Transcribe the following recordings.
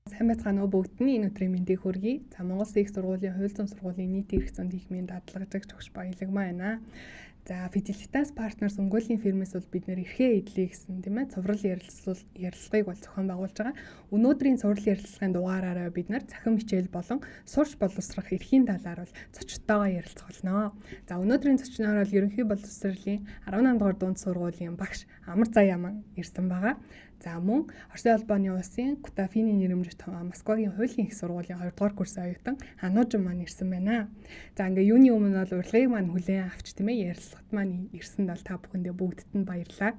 Сайн байцгаана уу бүгд нь энэ өдрийн мэндийг хүргэе. За Монгол Улсын их сургуулийн хууль зүйн сургуулийн нийтийн эрх зүйн төхмийн дадлагжагч огш баялагмаа байна. За Fidelity Partners өмгөөллийн фирмээс бол бид нэр эрхээ эдлэе гэсэн тийм ээ цуврал ярилцлагыг бол зохион байгуулж байгаа. Өнөөдрийн цуврал ярилцлагын дугаараараа бид нар цахим хичээл болон сурч боловсрох эрхийн талаар бол зочдтойгоо ярилцах болно. За өнөөдрийн зочноор бол ерөнхий боловсролын 18 дугаар дунд сургуулийн багш Амар Заяаман ирсэн байгаа. За мөн Оросын албаны улсын Кутафины нэрмжит Москвагийн хуулийн их сургуулийн 2 дугаар курсын оюутан Анужин маань ирсэн байна. За ингээ юуны өмнө бол урилгыг маань хүлээн авч тийм ээ ярилцлагад маань ирсэнд бол та бүхэндээ бүгдд нь баярлалаа.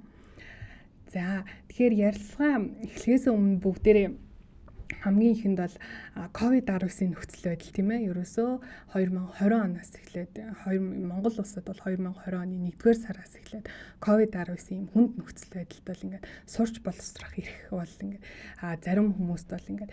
За тэгэхээр ярилцлага эхлэхээс өмнө бүгдээрээ хамгийн ихэнд бол COVID-19-ийн нөхцөл байдал тийм ээ. Ерөөсөө 2020 оноос эхлээд Монгол улсад бол 2020 оны 1-р сараас эхлээд COVID-19-ийн хүнд нөхцөл байдалд бол ингээд сурч боловсрох эрх бол ингээд зарим хүмүүст бол ингээд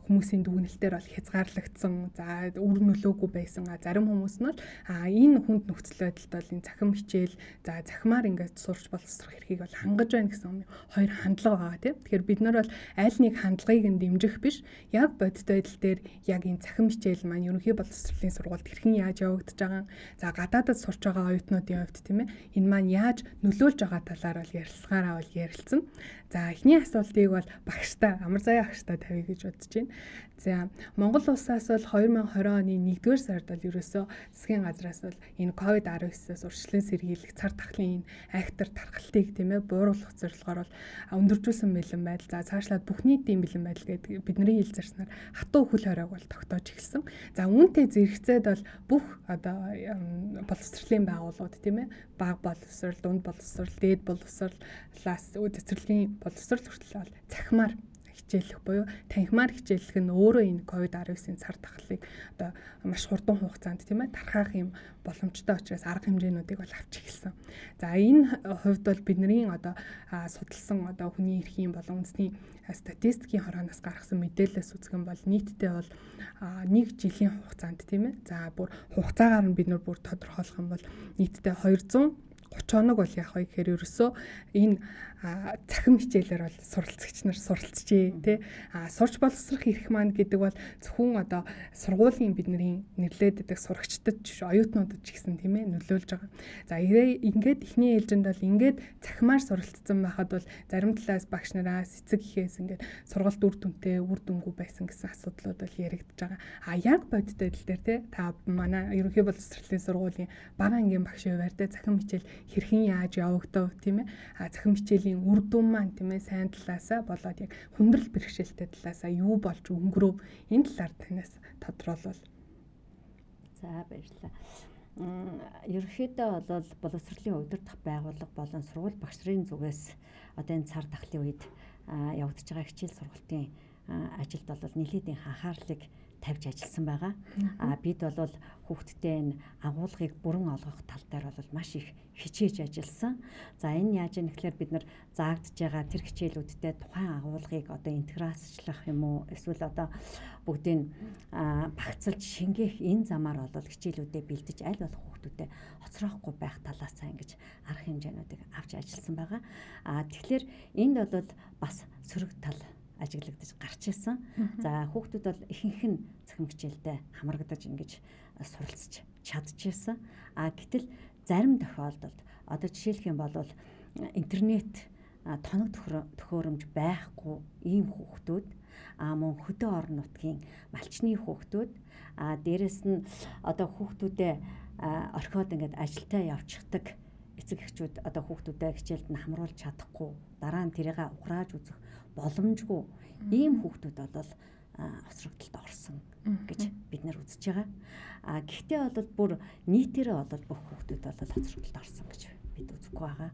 хүмүүсийн дүгнэлтээр бол хязгаарлагдсан. За үр нөлөөгүй байсан. Зарим хүмүүс нь бол энэ хүнд нөхцөл байдалд бол энэ цахим хичээл за захимаар ингээд сурч боловсрох эрхийг бол хангаж байна гэсэн хоёр хандлага байгаа тийм. Тэгэхээр бид нар бол аль нэг хандлагыг нь дэмжих биш яг бодит байдал дээр яг энэ цахим хичээл маань ерөнхий боловсролын сургуульд хэрхэн яаж явагдаж байгаа. За гадаадд сурч байгаа оюутнуудын хувьд тийм ээ энэ маань яаж нөлөөлж байгаа талаар бол ярилцлагаараа бол ярилцсан. За эхний асуултыг бол багштай Амар Заяа багштай тавья гэж бодож байна. За Монгол улсаас бол 2020 оны 1-р сард бол ерөөсөө засгийн газраас бол энэ COVID-19-ээс урьдчилан сэргийлэх цар тахлын энэ актер тархалтыг тийм ээ бууруулах зорилгоор бол өндөржүүлсэн бэлэн байдал. За цаашлаад бүх нийтийн бэлэн байдал гэдэг бидний хэл зарснаар хатуу хөл хоройг бол тогтоож эхэлсэн. За үүнтэй зэрэгцээд бол бүх одоо боловсролын байгууллагууд тийм ээ бага боловсрол, дунд боловсрол, дээд боловсролаас цэцэрлэгийн боловсрол хүртэл бол цахимаар хичээлэх буюу танхимаар хичээлэх нь өөрөө энэ COVID-19-ийн цар тахлыг одоо маш хурдан хугацаанд тийм ээ тархаах юм боломжтой учраас арга хэмжээнүүдийг бол авч эхэлсэн. За энэ хувьд бол бидний одоо судалсан одоо хүний эрхийн болон үндэсний статистикийн хорооноос гаргасан мэдээлэлээс үзэх юм бол нийтдээ бол 1 жилийн хугацаанд тийм ээ за бүр хугацаагаар нь бид нар бүр тодорхойлох юм бол нийтдээ 230 хоног бол яах вэ гэхээр ерөөсөө энэ цахим хичээлээр бол суралцагч нар суралцжээ тий. Сурч боловсрох эрх маань гэдэг бол зөвхөн одоо сургуулийн бидний нэрлээд байдаг сурагчдад ч оюутнуудад ч гэсэн тийм ээ нөлөөлж байгаа. За ингээд эхний ээлжинд бол ингээд цахимаар суралцсан байхад бол зарим талаас багш нараас эцэг эхээс ингээд сургалт үр дүнтэй үр дүнгүй байсан гэсэн асуудлууд бол яригдж байгаа. Яг бодит байдал дээр тий та манай ерөнхий боловсролын сургуулийн бага ангийн багшийн хувьд тий цахим хичээл хэрхэн яаж явагдав тийм ээ цахим хичээлийн үр дүн маань тийм ээ сайн талаасаа болоод яг хүндрэл бэрхшээлтэй талаасаа юу болж өнгөрөв энэ талаар танаас тодорхойлвол. За баярлалаа. Ерөнхийдөө бол боловсролын удирдах байгууллага болон сургууль багш нарын зүгээс одоо энэ цар тахлын үед явагдаж байгаа хичээл сургалтын ажилд бол нэлээдийн анхаарлыг тавьж ажилласан байгаа. Бид бол хүүхдтэй энэ агуулгыг бүрэн олгох тал дээр бол маш их хичээж ажилласан. За энэ яаж юм гэхээр бид нар заагдж байгаа тэр хичээлүүдтэй тухайн агуулгыг одоо интеграцчлах юм уу эсвэл одоо бүгдийг багцалж шингээх энэ замаар бол хичээлүүдэд бэлдэж аль болох хүүхдүүдэд хоцроохгүй байх талаас ингэж арга хэмжээнүүдийг авч ажилласан байгаа. Тэгэхээр энд бол бас сөрөг тал ажиглагдаж гарч ирсэн. За хүүхдүүд бол ихэнх нь цахим хичээлдээ хамрагдаж ингэж суралцж чадчихсан. Гэтэл зарим тохиолдолд одоо жишээлх юм бол интернет тоног төхөөрөмж байхгүй ийм хүүхдүүд мөн хөдөө орон нутгийн малчны хүүхдүүд дээрэс нь одоо хүүхдүүдэд орхиод ингээд ажилдаа явчихдаг эцэг эхчүүд одоо хүүхдүүдэд хичээлд нь хамруулж чадахгүй дараа нь тэрийг ухрааж үзэх боломжгүй ийм хүүхдүүд бол хоцрогдолд орсон гэж бид нар үзэж байгаа. Гэхдээ бол бүр нийтээрээ бол бүх хүүхдүүд бол хоцрогдолд орсон гэж бид үзэхгүй байгаа.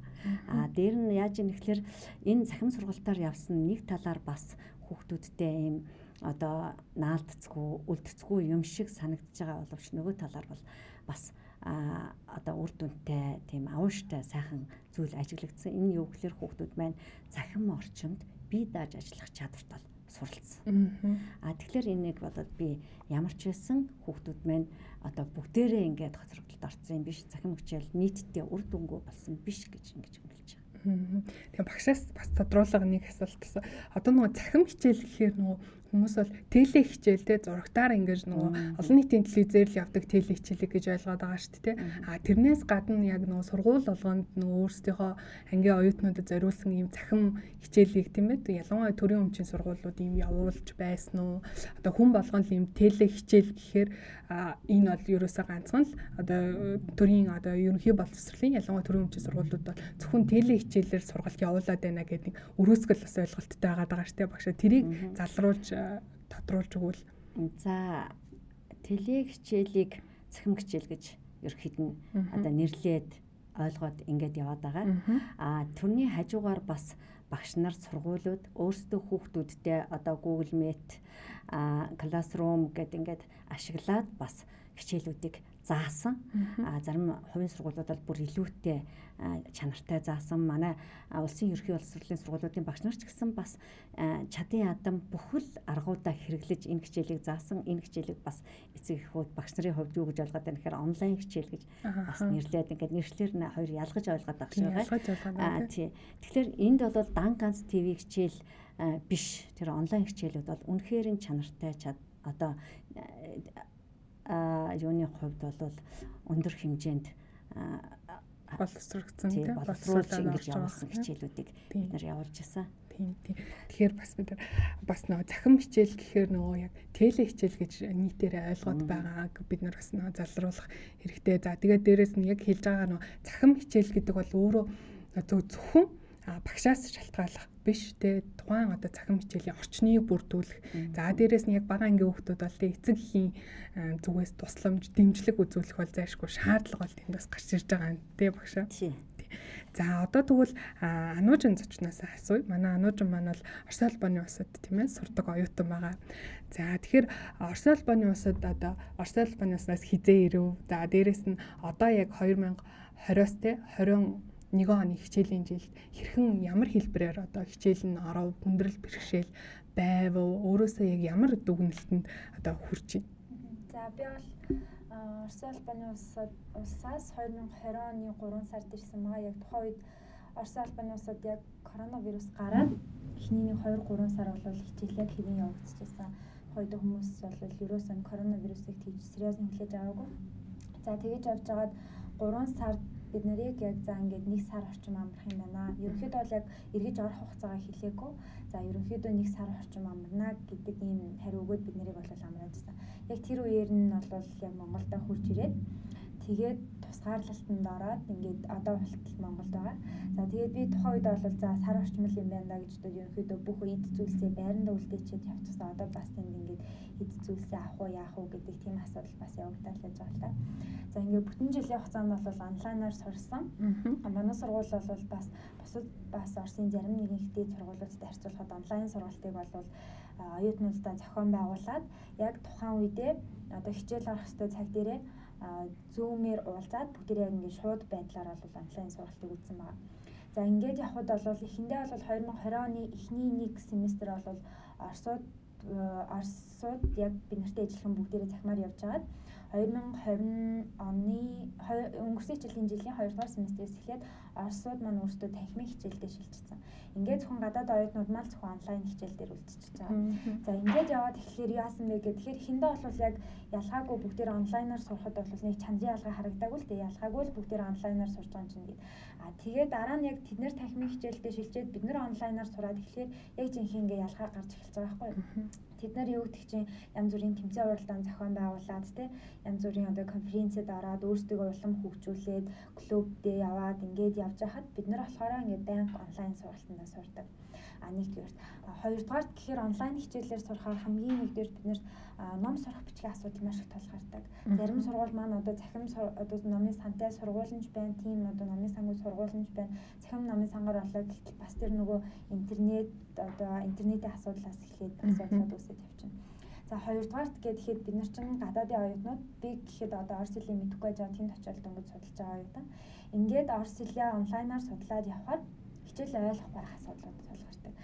Дээр нь яаж юм гэхээр энэ захим сургалтаар явсан нэг талаар бас хүүхдүүдтэй ийм одоо наалдцгүй, үлдцгүй юм шиг санагдаж байгаа боловч нөгөө талаар бол бас одоо үр дүнтэй тийм авууштай сайхан зүйл ажиглагдсан. Энэ юу гэхээр хүүхдүүд маань захим орчинд бие дааж ажиллах чадварт бол суралцсан. Тэгэхээр энийг бодоод би ямар ч байсан хүүхдүүд маань одоо бүгдээрээ ингээд хоцрогдолд орсон юм биш, захим хичээл нийтдээ үр дүнгүй болсон биш гэж ингэж өнгөлж байгаа. Тэгээ багшаас бас тодруулга нэг асуулт гэсэн. Одоо нөгөө захим хичээл гэхээр нөгөө хүмүүс бол теле хичээлтэй зурагтаар ингэж нөгөө олон нийтийн телевизээр л явдаг теле хичээлэг гэж ойлгоод байгаа шүү дээ. Тэрнээс гадна яг нөгөө сургууль болгонд нөгөө өөрсдийнхөө ангийн оюутнуудад зориулсан ийм цахим хичээлийг тийм ээ ялангуяа төрийн өмчийн сургуулиуд ийм явуулж байсан уу? Одоо хүн болгоно ийм теле хичээл гэхээр энэ бол ерөөсөө ганцхан л одоо төрийн одоо ерөнхий боловсролын ялангуяа төрийн өмчийн сургуулиуд бол зөвхөн теле хичээлээр сургалт явуулаад байна гэдэг нэг өрөөсгөл бас ойлголттой байгаа шүү дээ багш. Тэрийг залруулж тодруулж өгвөл. За теле хичээлийг цахим хичээл гэж ерөөхдөө нь одоо нэрлээд ойлгоод ингээд яваад байгаа. Төрний хажуугаар бас багш нар сургуулиуд өөрсдөө хүүхдүүдтэй одоо Google Meet, Classroom гэдэг ингээд ашиглаад бас хичээлүүдийг заасан. Зарим хувийн сургуулиуд бол бүр илүүтэй чанартай заасан. Манай улсын ерөнхий боловсролын сургуулиудын багш нар ч гэсэн бас чадын ядан бүхэл аргуудаа хэрэглэж энэ хичээлийг заасан. Энэ хичээлийг бас эцэг эхүүд багш нарын хувьд юу гэж ойлгоод байна гэхээр онлайн хичээл гэж бас нэрлээд ингээд нэршлэр нь хоёр ялгаж ойлгоод байгаа шүү. Тэгэхээр энд бол дан ганц ТV хичээл биш. Тэр онлайн хичээлүүд бол үнэхээр чанартай одоо юуны хувьд бол өндөр хэмжээнд боловсрогдсон тийм боловсруулж ингэж явуулсан хичээлүүдийг бид нар явуулж байсан. Тийм. Тэгэхээр бас бид бас нөгөө захим хичээл гэхээр нөгөө яг теле хичээл гэж нийтээрээ ойлгоод байгааг бид нар бас нөгөө залруулах хэрэгтэй. За тэгээд дээрэс нь яг хэлж байгаа нөгөө захим хичээл гэдэг бол өөрөө зөвхөн багшаас шалтгааллах биш те тухайн одоо цахим хичээлийн орчныг бүрдүүлэх. За дээрэс нь яг бага ангийн хүүхдүүд бол те эцэг эхийн зүгээс тусламж, дэмжлэг үзүүлэх бол зайлшгүй шаардлага бол тэнд бас гарч ирж байгаа юм те багшаа. За одоо тэгвэл ануужин зочноос асууя. Манай ануужин маань бол Орос улбаны улсад тийм ээ сурдаг оюутан байгаа. За тэгэхээр Орос улбаны улсад одоо Орос улбаны улсаас хизээ ирэв. За дээрэс нь одоо яг 2020-оос те 21 оны хичээлийн жилд хэрхэн ямар хэлбэрээр одоо хичээл нь оров, хүндрэл бэрхшээл байв уу? Өөрөөсөө яг ямар дүгнэлтэнд одоо хүрч байна? За би бол Орос улбаны улсаас 2020 оны 3 сард ирсэн байгаа. Яг тухайн үед Орос улбаны улсад яг коронавирус гараад эхний 2-3 сар бол хичээлээ хэвэн явагдчихсан. Тухайн үед хүмүүс бол ерөөсөн коронавирусыг тийж сериозны хүлээж аваагүй. За тэгэж явж байгаад 3 сард бид нарыг яг за ингээд 1 сар орчим амрах юм байна. Ерөнхийдөө бол яг эргэж орох хугацаагаа хэлээгүй. За ерөнхийдөө 1 сар орчим амарна гэдэг ийм хариу өгөөд бид нарыг бол амраажсан. Яг тэр үеэр нь бол яг Монголдо хурж ирээд тэгээд тусгаарлалтанд ороод ингээд одоо болтол Монголд байгаа. За тэгээд би тухайн үед бол за сар орчмол юм байна да гэж бодоод ерөнхийдөө бүх эд зүйлсээ байранда үлдээчихэд явчихсан. Одоо бас тэнд ингээд эд зүйлсээ авах уу яах уу гэдэг тийм асуудал бас явагдаад байж байгаа л та. За ингээд бүтэн жилийн хугацаанд бол онлайнаар сурсан. Манай сургууль бол бас бусад бас Оросын зарим нэгэн их дээд сургуулиудтай харьцуулахад онлайн сургалтыг бол оюутнуудаа зохион байгуулад яг тухайн үедээ одоо хичээл орох ёстой цаг дээрээ Zoom-ээр уулзаад бүгдээ яг ингээд шууд байдлаар бол онлайн сургалтыг үзсэн байгаа. За ингээд явхад бол эхэндээ бол 2020 оны эхний 1 семестр бол Оросууд яг бид нартай ажиллахан бүгдээрээ захимаар явж байгаад 2020 оны өнгөрсөн жилийн 2 дугаар семестрээс эхлээд Оросууд маань өөрсдөө танхимын хичээлдээ шилжчихсэн. Ингээд зөвхөн гадаад оюутнууд маань зөвхөн онлайн хичээл дээр үлдчихэж байгаа. За ингээд яваад эхлэхээр яасан бэ гэхээр эхэндээ бол яг ялгаагүй бүгдээр онлайнаар сурахад бол нэг чанарын ялгаа харагдаагүй л дээ. Ялгаагүй л бүгдээр онлайнаар сурч байгаа юм чинь гээд. Тэгээд дараа нь яг тэд нэр танхимын хичээлдээ шилжээд бид нэр онлайнаар сураад эхлэхээр яг жинхэнэ ингээ ялгаа гарч эхэлж байгаа байхгүй юу? Тэд нар юу гэдэг чинь янз бүрийн тэмцээн уралдаан зохион байгуулад те янз бүрийн одоо конференцэд ороод өөрсдөө улам хөгжүүлээд клубдээ яваад ингээд явж хахад бид нар болохоор ингээд банк онлайн сургалтандаа сурдаг. Нэгдүгээр. Хоёрдугаар гэхээр онлайн хичээлээр сурахаар хамгийн нэгдүгээр бид нэр ном сурах бичгийн асуудал маш их тулгардаг. Зарим сургууль маань одоо захим одоо номын сантай сургуулийн байна, тийм одоо номын сангүй сургуулийн байна. Захим номын сангаар болоо гэтэл бас тэр нөгөө интернетийн асуудлаас эхлээд асуудлууд үүсэж явчихна. За хоёрдугаарт гэхэд бид нар чинь гадаадын оюутнууд би гэхэд одоо орос хэлийг мэдэхгүй байж байгаа тэнд очиод дөнгөж судалж байгаа оюутан. Ингээд орос хэлээ онлайнаар судлаад явхад хичээл ойлгохгүй байх асуудлууд тулгардаг.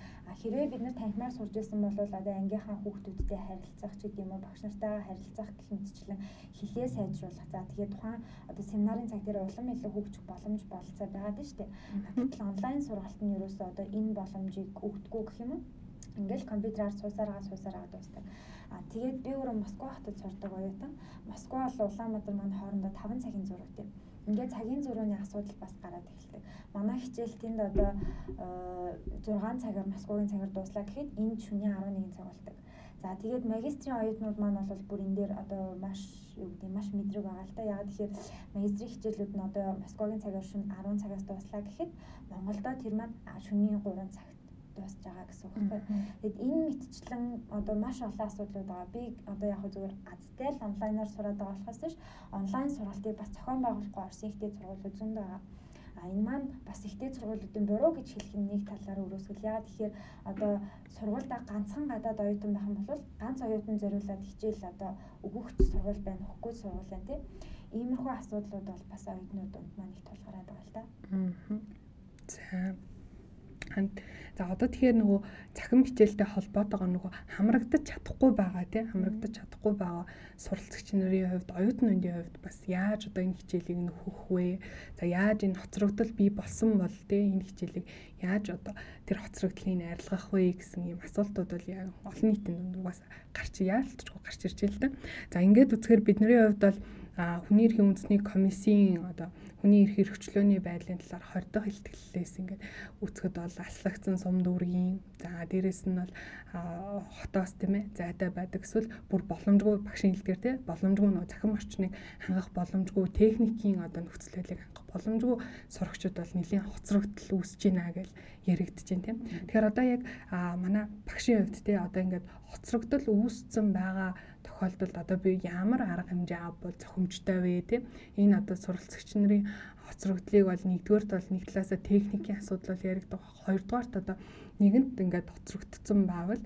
Хэрвээ бид нар танхимаар сурж байсан бол одоо ангийнхаа хүүхдүүдтэй харилцах ч гэдэм үү багш нартайгаа харилцах гэх мэтчлэн хэлээ сайжруулах. За тэгээд тухайн одоо семинарын цаг дээр улам илүү хөгжих боломж болцоо байгаад байна шүү дээ. Гэтэл онлайн сургалт нь ерөөсөө одоо энэ боломжийг өгдөггүй гэх юм уу? Ингээл компьютераар суусараа дуустдаг. Тэгээд би өөрөө Москва хотод сурдаг оюутан. Москва бол Улаанбаатар маань хоорондоо 5 цагийн зуруутай. Ингээд цагийн зурууны асуудал бас гараад эхэлдэг. Манай хичээл тэнд одоо 6 цагаар Москвагийн цагаар дууслаа гэхэд энд шөнийн 11 цаг болдог. За тэгээд магистрийн оюутнууд маань бол бүр энэ дээр одоо маш мэдрэг байгаа л да. Яагаад тэгэхээр магистрийн хичээлүүд нь одоо Москвагийн цагаар шөнө 10 цагаас дууслаа гэхэд Монголдо тэр маань шөнийн 3 цагт дуусж байгаа гэсэн үг байхгүй. Тэгэд энэ мэтчлэн одоо маш олон асуудлууд байгаа. Би одоо яг зүгээр азтай л онлайнаар сураад байгаа болохоос биш онлайн сургалтыг бас зохион байгуулахгүй Орсын ихтэй сургуулиуд зөнд байгаа. Энэ маань бас ихтэй сургуулиудын буруу гэж хэлэх нь нэг талаар өрөөсгөл. Яагаад тэгэхээр одоо сургуультай ганцхан гадаад оюутан байх юм бол ганц оюутан зориулаад хичээл одоо өгөхч сургууль байна, өгөхгүй сургууль байна тийм. Иймэрхүү асуудлууд бол бас оюутнууд донд маань их тулгараад байгаа л да. За одоо тэгэхээр нөгөө цахим хичээлтэй холбоотойгоо нөгөө хамрагдаж чадахгүй байгаа тийм хамрагдаж чадахгүй байгаа суралцагч нарын хувьд оюутнуудын хувьд бас яаж одоо энэ хичээлийг нөхөх вэ? За яаж энэ хоцрогдол бий болсон бол тийм энэ хичээлийг яаж одоо тэр хоцрогдлыг арилгах вэ гэсэн ийм асуултууд бол яг олон нийтийн дунд угаас гарч яалтчгүй гарч ирж байна л да. За ингээд үзэхээр бидний хувьд бол хүний эрхийн үндэсний комиссийн одоо хүний эрх хэрэгчлөөний байдлын талаар 20 дахь илтгэлээс ингээд үзэхэд бол аслагдсан сум дүүргийн за дээрэс нь бол хотоос тийм ээ зайтай байдаг эсвэл бүр боломжгүй багшийн хэлдгээр тийм боломжгүй нөө захин орчныг хангах боломжгүй техникийн одоо нөхцөл байдлыг хангах боломжгүй сурагчид бол нэлийн хоцрогдол үүсэж байна гэж яригдж байна тийм. Тэгэхээр одоо яг манай багшийн хувьд тийм одоо ингээд хоцрогдол үүссэн байгаа тохиолдолд одоо би ямар арга хэмжээ авбал зохимжтой вэ тийм энэ одоо суралцагч нарын хоцрогдлыг бол нэгдүгээрт бол нэг талаасаа техникийн асуудал бол яригддаг. Хоёрдугаарт одоо нэгэнт ингээд хоцрогдсон байвал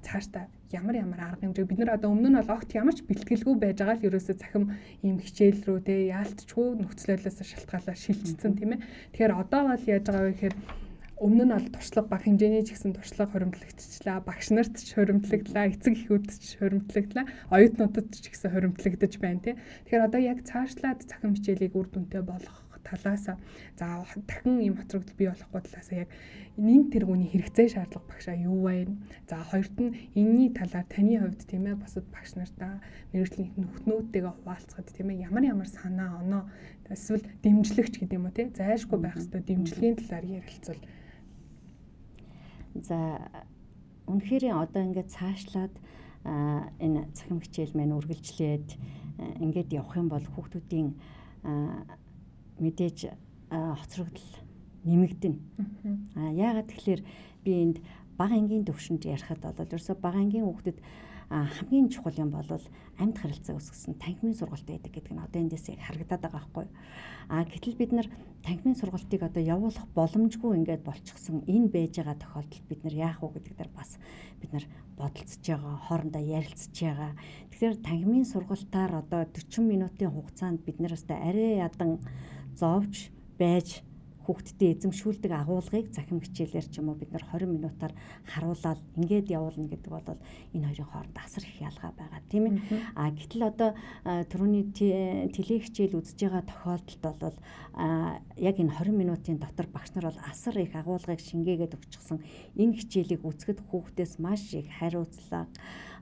цаашдаа ямар арга хэмжээ бид нар одоо өмнө нь бол огт ямар ч бэлтгэлгүй байж байгаа л ерөөсөө захим ийм хичээл рүү те яалтчгүй нөхцөл байдлаас шалтгаалаад шилжчихсэн тийм ээ. Тэгэхээр одоо бол яаж байгаа вэ гэхээр өмнө нь бол туршлага баг хэмжээний ч гэсэн туршлага хуримтлагдлаа, багш нарт ч хуримтлагдлаа, эцэг эхүүдэд ч хуримтлагдлаа, оюутнуудад ч гэсэн хуримтлагдаж байна тий. Тэгэхээр одоо яг цаашлаад захим хичээлийг үр дүнтэй болгох талаас за дахин ийм хоцрогдол бий болохгүй талаас яг энэ тэргүүний хэрэгцээ шаардлага багшаа юу вэ? За хоёрт нь энэний талаар таны хувьд тийм ээ бусад багш нартаа мэргэжлийн нөхнөөдтэйгээ хуваалцахад тийм ээ ямар санаа оноо эсвэл дэмжлэгч гэдэг юм уу тий зайлшгүй байх ёстой дэмжлэгийн талаар ярилцвал. За үнэхээр одоо ингээд цаашлаад энэ цахим хичээл маань үргэлжлээд ингээд явах юм бол хүүхдүүдийн мэдээж хоцрогдол нэмэгдэнэ. Яагаад тэгэхээр би энд бага ангийн төвшөнд ярихад бол ерөөсө бага ангийн хүүхдэд хамгийн чухал юм бол амьд харилцаа үүсгэсэн танхимын сургалт байдаг гэдэг нь одоо эндээс яг харагдаад байгаа байхгүй. Гэтэл бид нар танхимын сургалтыг одоо явуулах боломжгүй ингээд болчихсон энэ байж байгаа тохиолдолд бид нар яах вэ гэдэг дээр бас бид нар бодолцож байгаа, хоорондоо ярилцж байгаа. Тэгэхээр танхимын сургалтаар одоо 40 минутын хугацаанд бид нар өстой арай ядан зовж байж хүүхдэд эзэмшүүлдэг агуулгыг захим хичээлээр ч юм уу бид нар 20 минутаар харуулаад ингээд явуулна гэдэг бол энэ хоёрын хооронд асар их ялгаа байгаа тийм ээ. Гэтэл одоо түрүүний теле хичээл үзэж байгаа тохиолдолд бол яг энэ 20 минутын дотор багш нар бол асар их агуулгыг шингээгээд өгчихсөн энэ хичээлийг үзэхэд хүүхдээс маш их хариуцлага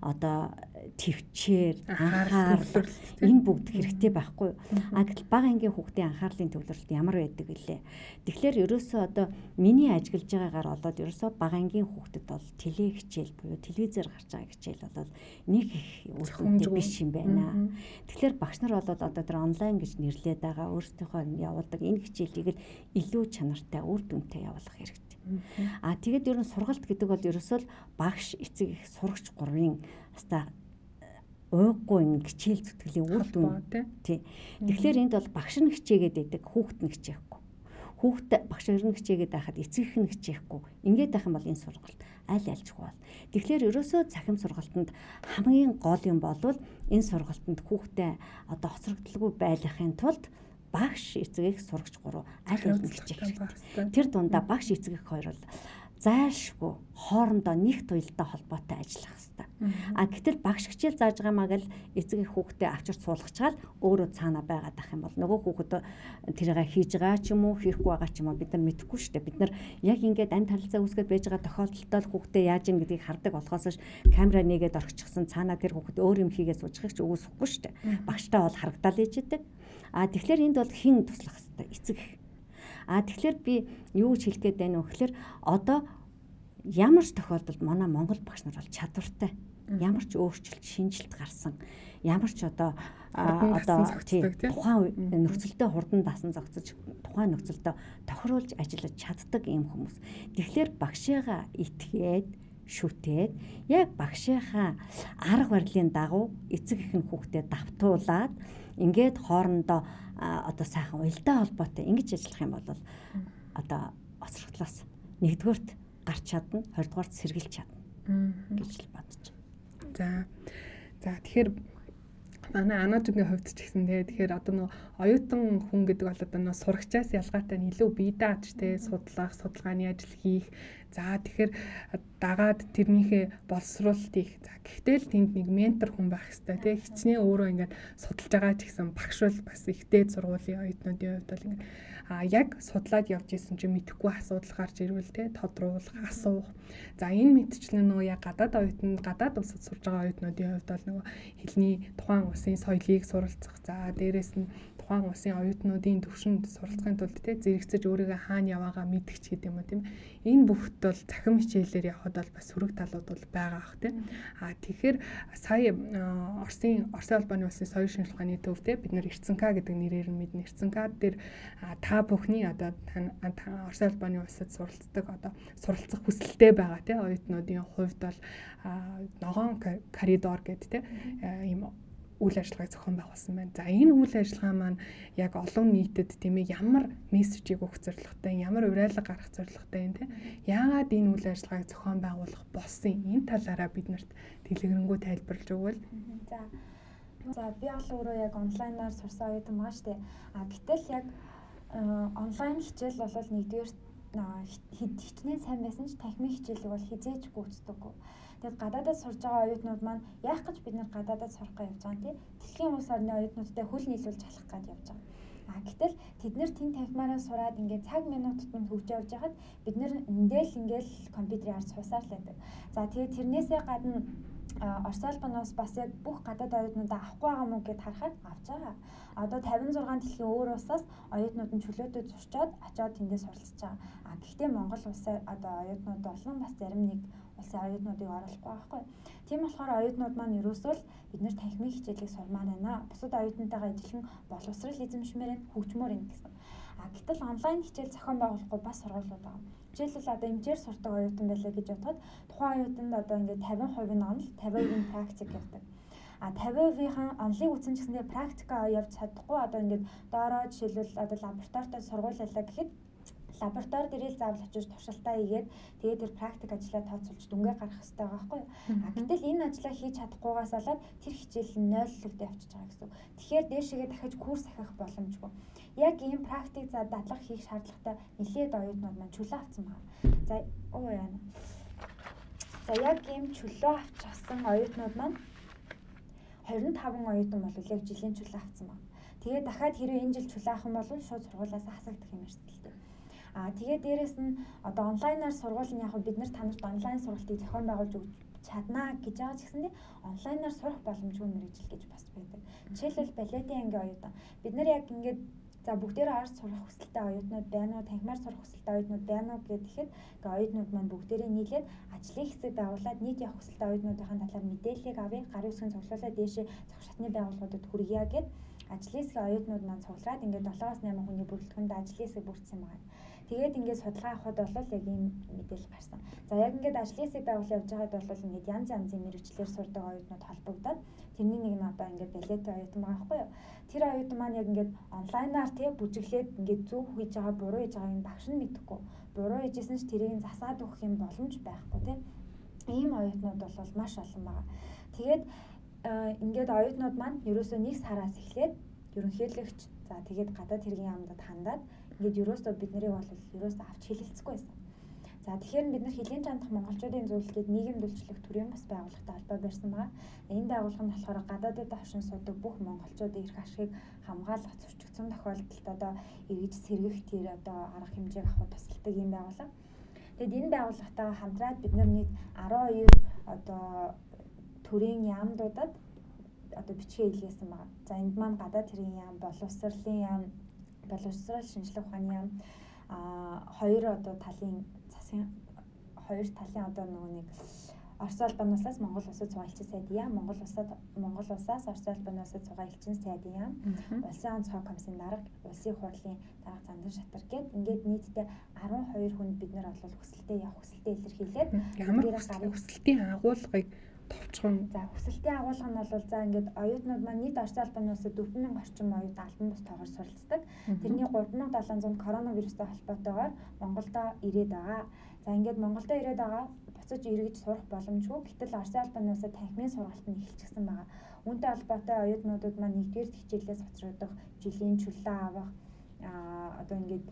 одоо төвчээр анхаарал энэ бүгд хэрэгтэй байхгүй. Гэтэл бага ангийн хүүхдийн анхаарлын төвлөрөлт ямар байдаг вэ? Тэгэхээр ерөөсөө одоо миний ажиглаж байгаагаар болоод ерөөсөө бага ангийн хүүхдэд бол теле хичээл буюу телевизээр гарч байгаа хичээл бол нэг их үр дүнтэй биш юм байна. Тэгэхээр багш нар болоод одоо тэр онлайн гэж нэрлээд байгаа өөрсдийнхөө явуулдаг энэ хичээлийг л илүү чанартай үр дүнтэй явуулах хэрэгтэй. Тэгээд ер нь сургалт гэдэг бол ерөөсөө багш, эцэг их, сурагч гурвын хаста уйггүй хичээл зүтгэлийн үр дүн тий. Тэгэхээр энд бол багш нь хичээгээд байдаг, хүүхэд нь хичээхгүй. Хүүхэд багш нь хичээгээд байхад эцэг их нь хичээхгүй. Ингээд байх юм бол энэ сургалт аль альжгүй бол. Тэгэхээр ерөөсөө захим сургалтанд хамгийн гол юм бол энэ сургалтанд хүүхдээ одоо хоцрогдолгүй байлгахын тулд багш, эцэг их, сурагч гурав аль аль нь хичээх хэрэгтэй. Тэр дундаа багш, эцэг их хоёр бол зайлшгүй хоорондоо нэг туялдаа холбоотой ажиллах хэрэгтэй. Гэтэл багш хичээл зааж байгаа маа гэл эцэг их хүүхдээ авчирч суулгачаал өөрөө цаана байгаад ах юм бол нөгөө хүүхэд тэрийгээ хийж байгаа ч юм уу хийхгүй байгаа ч юм уу бид нар мэдэхгүй шүү дээ. Бид нар яг ингээд амт харилцаа үүсгэж байж байгаа тохиолдолд хүүхдээ яаж ин гэдгийг хардаг болохоос камера нэгээд орчихсон цаана тэр хүүхэд өөр юм хийгээ суужихыг ч үгүйсэхгүй шүү дээ. Багштай бол харагдал ээж идэг. Тэгэхээр энд бол хэн туслах хэрэгтэй? Эцэг их. Тэгэхээр би юу гэж хэлэх гээд байна вэ гэхээр одоо ямар ч тохиолдолд манай монгол багш нар бол чадвартай. Ямар ч өөрчлөлт, шинжилт гарсан. Ямар ч одоо тухайн нөхцөлдөө хурдан дасан зогсож, тухайн нөхцөлдөө тохируулж ажиллаж чаддаг ийм хүмүүс. Тэгэхээр багшаагаа итгээд, шүтээд яг багшийнхаа арга барилын дагуу эцэг ихэн хүүхдэд давтуулаад ингээд хоорондоо одоо сайхан уялдаа холбоотой ингэж ажиллах юм бол одоо оцроглоос нэгдүгээрт гарч чадна, хоёрдугаарт сэргийлж чадна гэж л бодож байна. За тэгэхээр манай Анажигийн хувьд ч гэсэн тэгэхээр одоо нөө оюутан хүн гэдэг бол одоо нөө сурагчаас ялгаатай нь илүү бие дааж судлах, судалгааны ажил хийх. За тэгэхээр дагаад тэрнийхээ боловсруулалтыг гэхдээ л тэнд нэг ментор хүн байх хэрэгтэй хичнээн өөрөө ингээд судалж байгаа ч гэсэн багш бол бас их дээд сургуулийн оюутнуудын хувьд бол ингээд яг судлаад явж исэн чинь мэдэхгүй асуудал гарч ирвэл тодруулах, асуух. За энэ мэтчлэн нөгөө яг гадаад улсад сурж байгаа оюутнуудын хувьд бол нөгөө хэлний тухайн улсын соёлыг суралцах. За дээрэс нь тухайн улсын оюутнуудын төвшөнд суралцахын тулд зэрэгцэж өөрийгөө хаана яваагаа мэдгч гэдэг юм уу тийм. Энэ бүхт бол цахим хичээлээр явхад бол бас сөрөг талууд бол байгаа ах тийм. Тэгэхээр сая Орсын улбаны улсын соёл шинжилгээний төв бид нар Эрцэнка гэдэг нэрээр нь мэднэ. Эрцэнка дээр та бүхний одоо Орсын улбаны улсад суралцах хүсэлтэй байгаа тийм оюутнуудын хувьд бол ногоон коридор гэдэг тийм ийм үйл ажиллагааг зохион байгуулсан байна. За энэ үйл ажиллагаа маань яг олон нийтэд тийм ээ ямар мессежийг өгөх зорилготой, ямар уриалга гаргах зорилготой юм те. Яагаад энэ үйл ажиллагааг зохион байгуулах болсон энэ талаараа биднэрт дэлгэрэнгүй тайлбарлаж өгвөл. За би бол өөрөө яг онлайнаар сурсан оюутан байгаа шүү дээ. Гэтэл яг онлайн хичээл бол нэгдүгээр хичнээн сайн байсан ч танхимын хичээлийг бол хизээж гүйцэдэггүй. Тэгэд гадаадад сурж байгаа оюутнууд маань яах гэж бид нар гадаадад сурах гэж явж байгаа юм те. Дэлхийн улс орны оюутнуудтай хөл нийлүүлж халах гэж явж байгаа. Гэтэл тэд нэр тэн танхимаараа сураад ингээд цаг минутад нь хөгж явж байхад бид нэр эндэл ингээд компьютерийн ард суусаар л байдаг. За тэгээд тэрнээсээ гадна Орос улбанаас бас яг бүх гадаад оюутнуудаа авахгүй байгаа мөн гэд харахад авч байгаа. Одоо 56 дэлхийн өөр улсаас оюутнууд нь чөлөөтэй зурчаад очиод тэндээ суралцж байгаа. Гэхдээ Монгол улсаа одоо оюутнууд болон бас зарим нэг улсын оюутнуудыг оруулахгүй байхгүй. Тийм болохоор оюутнууд маань ерөөсөө л бид нэр танхимын хичээлийг сурмаар байна. Бусад оюутнуудтайгаа ижилхэн боловсрал эзэмшмээр байна, хөгжмөр байна гэсэн. Гэтэл онлайн хичээл зохион байгуулахгүй бас сургуулиуд байгаа. Жишээлбэл одоо эмчээр сурдаг оюутан байлаа гэж бодоход тухайн оюутанд одоо ингээд 50% нь онл, 50% нь практик явдаг. 50%-ийн онлыг үтсэн ч гэсэндээ практика явж чадахгүй одоо ингээд доороо жишээлбэл одоо лабораторитой сургуулиалаа гэхэд лаборатори дээрээ заавал очиж туршилтаа хийгээд тэгээд тэр практик ажлаа тооцоолж дүнгээ гаргах хэрэгтэй байгаа байхгүй юу. Гэтэл энэ ажлаа хийж чадахгүйгаас болоод тэр хичээл нь 0-д явчихж байгаа гэсэн. Тэгэхээр дээшээгээ дахиж курс ахих боломжгүй. Яг ийм практик дадлага хийх шаардлагатай нэлээд оюутнууд маань чөлөө авсан байна. За яг ийм чөлөө авчихсан оюутнууд маань 25 оюутан бол яг жилийн чөлөө авсан байна. Тэгээд дахиад хэрэв энэ жил чөлөө авах юм бол шууд сургуулиас хасагдах юм эрсдэлтэй. Тэгээд дээрэс нь одоо онлайнаар сургууль нь яг бид нар танарт онлайн сургалтыг зохион байгуулж өгч чаднаа гэж байгаа ч гэсэндээ онлайнаар сурах боломжгүй мэргэжил гэж бас байдаг. Жишээлбэл балетын ангийн оюутан бид нар яг ингээд за бүгдээрээ арт сурах хүсэлтэй оюутнууд байна уу, танхимаар сурах хүсэлтэй оюутнууд байна уу гэхэд ингээ оюутнууд маань бүгдээрээ нийлээд ажлын хэсэг байгуулад нийт явах хүсэлтэй оюутнуудын талаар мэдээллийг авъя, гарын үсгийн цуглуулаад дээшээ зах шатны байгууллагуудад хүргье гэд ажлын хэсгийн оюутнууд маань цуглаад ингээ 7-8 хүний бүрэлдэхүүнд ажлын хэсэг бүрдсэн байгаа. Тэгээд ингээд судалгаа авахд бол яг ийм мэдээлэл гарсан. За яг ингээд ажлын хэсэг байгуулалт явж байгаад бол ингээд янз янзын мэргэжлэр сурдаг оюутнууд холбогдоод тэрний нэг нь одоо ингээд балетын оюутан байгаа байхгүй юу? Тэр оюутан маань яг ингээд онлайнаар бүжиглээд ингээд зөв хийж байгаа, буруу хийж байгааг нь багш нь мэдэхгүй. Буруу хийжсэн ч тэрийг засаад өгөх юм боломж байхгүй тийм. Ийм оюутнууд бол маш олон байгаа. Тэгээд ингээд оюутнууд маань ерөөсөө нэг сараас эхлээд ерөнхийлөгч за тэгээд гадаад хэргийн яамдад хандаад ингээд ерөөсөө бид нарыг бол ерөөсөө авч хэлэлцэхгүй байсан. За тэгэхээр бид нар хэлийн чандах монголчуудын зөвлөлтөд нийгэмд үйлчлэх төрийн бас байгууллагатай холбоо барьсан байгаа. Энэ байгууллага нь болохоор гадаадд оршин суудаг бүх монголчуудын эрх ашигыг хамгаалах зөрчигдсөн тохиолдолд одоо эргэж сэргэх тэр одоо арга хэмжээг авах тусалдаг ийм байгууллага. Тэгэд энэ байгууллагатайгаа хамтраад бид нар нийт 12 одоо төрийн яамдуудад одоо бичгээ илгээсэн байгаа. За энд маань гадаад хэргийн яам, боловсролын яам, боловсрол шинжилгээ ухааны яам, хоёр одоо талын засгийн хоёр талын одоо нөгөө нэг Орос улбаны улсаас Монгол улсад цугайлчин сайдын яам, Монгол улсаас Орос улбаны улсад цугайлчин сайдын яам, улсын онцгой комиссийн дарга, улсын хурлын дарга зандан шатар гэд ингээд нийтдээ 12 хүнд бид нар бол хүсэлтэд илэрхийлээд ямар хүсэлтийн агуулгыг товчхон. За хүсэлтийн агуулга нь бол за ингээд оюутнууд маань нийт Орос улбаны улсад 4000 орчим оюут албан бус тоогоор суралцдаг. Тэрний 3700 коронавирустай холбоотойгоор Монголдо ирээд байгаа. За ингээд Монголдо ирээд байгаа буцаж эргэж сурах боломжгүй. Гэтэл Орос улбаны улсад танхимын сургалт нь эхэлчихсэн байгаа. Үүнтэй холбоотой оюутнуудад маань нэгдүгээр хичээлээс хоцрогдох, жилийн чөлөө авах одоо ингээд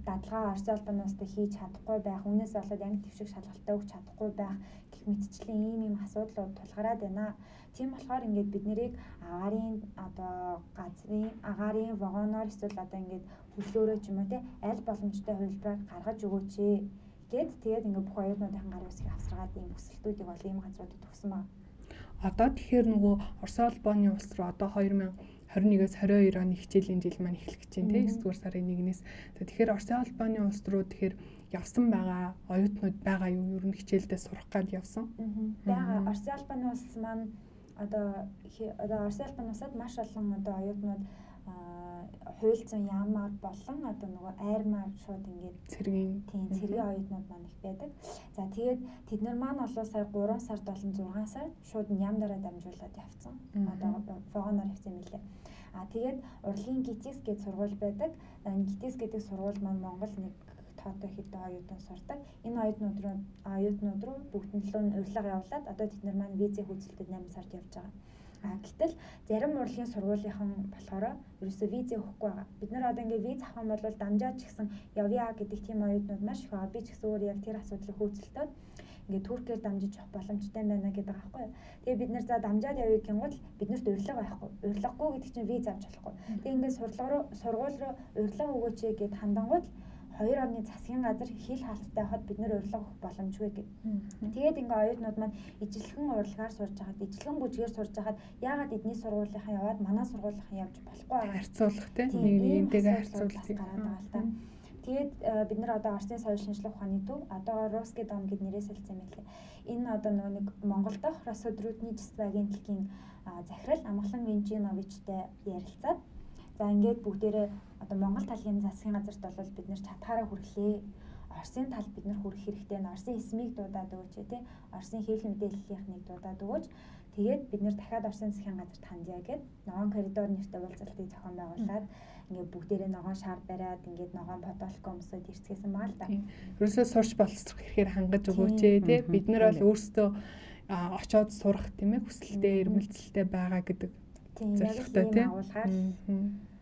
дадлага Орос улбаны улсад хийж чадахгүй байх, үүнээс болоод анги твшиг шалгалтаа өгч чадахгүй байх гэх мэтчлийн ийм асуудлууд тулгараад байна. Тийм болохоор ингээд бид нарыг агаарын одоо газрын агаарын вагоноор эсвэл одоо ингээд хөрлөөрөө ч юм уу те аль боломжтой хувилбараар гаргаж өгөөч гэд тэгээд ингээд бүх оюутнуудын гар үсгийг авсаргаад ийм хүсэлтүүдийг бол ийм газруудад өгсөн байна. Одоо тэгэхээр нөгөө Орос улбаны улс руу одоо 2021-с 22 оны хичээлийн жил маань эхлэх гэж байна тийм 9 дугаар сарын 1-ээс. Тэгэхээр Орос улбаны улс руу тэгэхээр явсан байгаа оюутнууд байгаа юу? Ер нь хичээлдээ сурах гад явсан. Бага Орос улбаны улс маань одоо Орос улбаны улсад маш олон одоо оюутнууд хуульцсан яамаар болон одоо нөгөө айрмаар шууд ингээд цэргийн оюутнууд маань их байдаг. За тэгээд тэд нар маань олоо сая 3 сард болон 6 сард шууд яам дараа дамжуулаад явцсан. Одоо вагоноор явсан юм лээ. Тэгээд урлагийн ГИТИС гэдэг сургууль байдаг. Энэ ГИТИС гэдэг сургууль маань Монгол нэг тоотой хэдэн оюутан сурдаг. Энэ оюутнууд руу бүгдэн төлөө нь урилга явуулаад одоо тэд нар маань визийн хөөцөлтөд 8 сард явж байгаа. Гэтэл зарим урлагийн сургуулийнхан болохоор ерөөсөө виз өгөхгүй байгаа. Бид нар одоо ингээд виз авах юм бол дамжаад ч гэсэн явъя гэдэг тийм оюутнууд маш их байгаа. Би ч гэсэн өөр яг тэр асуудлыг хөөцөлтөөд ингээд Туркээр дамжиж явах боломжтой байна гэдэг байгаа байхгүй юу. Тэгээ бид нар за дамжаад явъя гингүүт биднэрт урилга байхгүй. Урилгагүй гэдэг чинь виз авч болохгүй. Тэгээ ингээд сургууль руу урилга өгөөч гэд хандангууд хоёр орны засгийн газар хил хаалттай хад бид нэр урилга өгөх боломжгүй гэв. Тэгээд ингээ оюутнууд маань ижилхэн урилгаар сурж байгаад ижилхэн бүжгээр сурж байгаад яагаад эдний сургуулийнхаа яваад манай сургуулийнхаа явж болохгүй байгаа харьцуулах тийм нэгнийгээ харьцуулах гараад байгаа л та. Тэгээд бид нар одоо Оросын соёл шинжилгээ ухааны төв одоо Русский дом гэд нэрээ солилцсон юм байлээ. Энэ одоо нэг Монгол дахь Росотрудний агентлагийн захирал Амгалан Венжиновичтэй ярилцаад за ингээд бүгдээрээ одоо Монгол талын засгийн газарт бол бид нэр чатгаараа хүрлээ. Оросын талд бид нар хүрэх хэрэгтэй. Оросын эсмийг дуудаад өгөөч тий. Оросын хэвлэл мэдээллийнхнийг дуудаад өгөөч. Тэгээд бид нэр дахиад Оросын засгийн газарт хандъя гэд ногоон коридор нэртэй уулзалтыг зохион байгуулад ингээд бүгдээрээ ногоон шаар бариад ингээд ногоон фотолко өмсөд ирцгээсэн маа л да. Ерөөсөө сурч болцох ихээр хангаж өгөөч тий. Бид нар бол өөрсдөө очоод сурах тийм ээ хүсэлтэй эрмэлзэлтэй байгаа гэдэг зорилготой тийм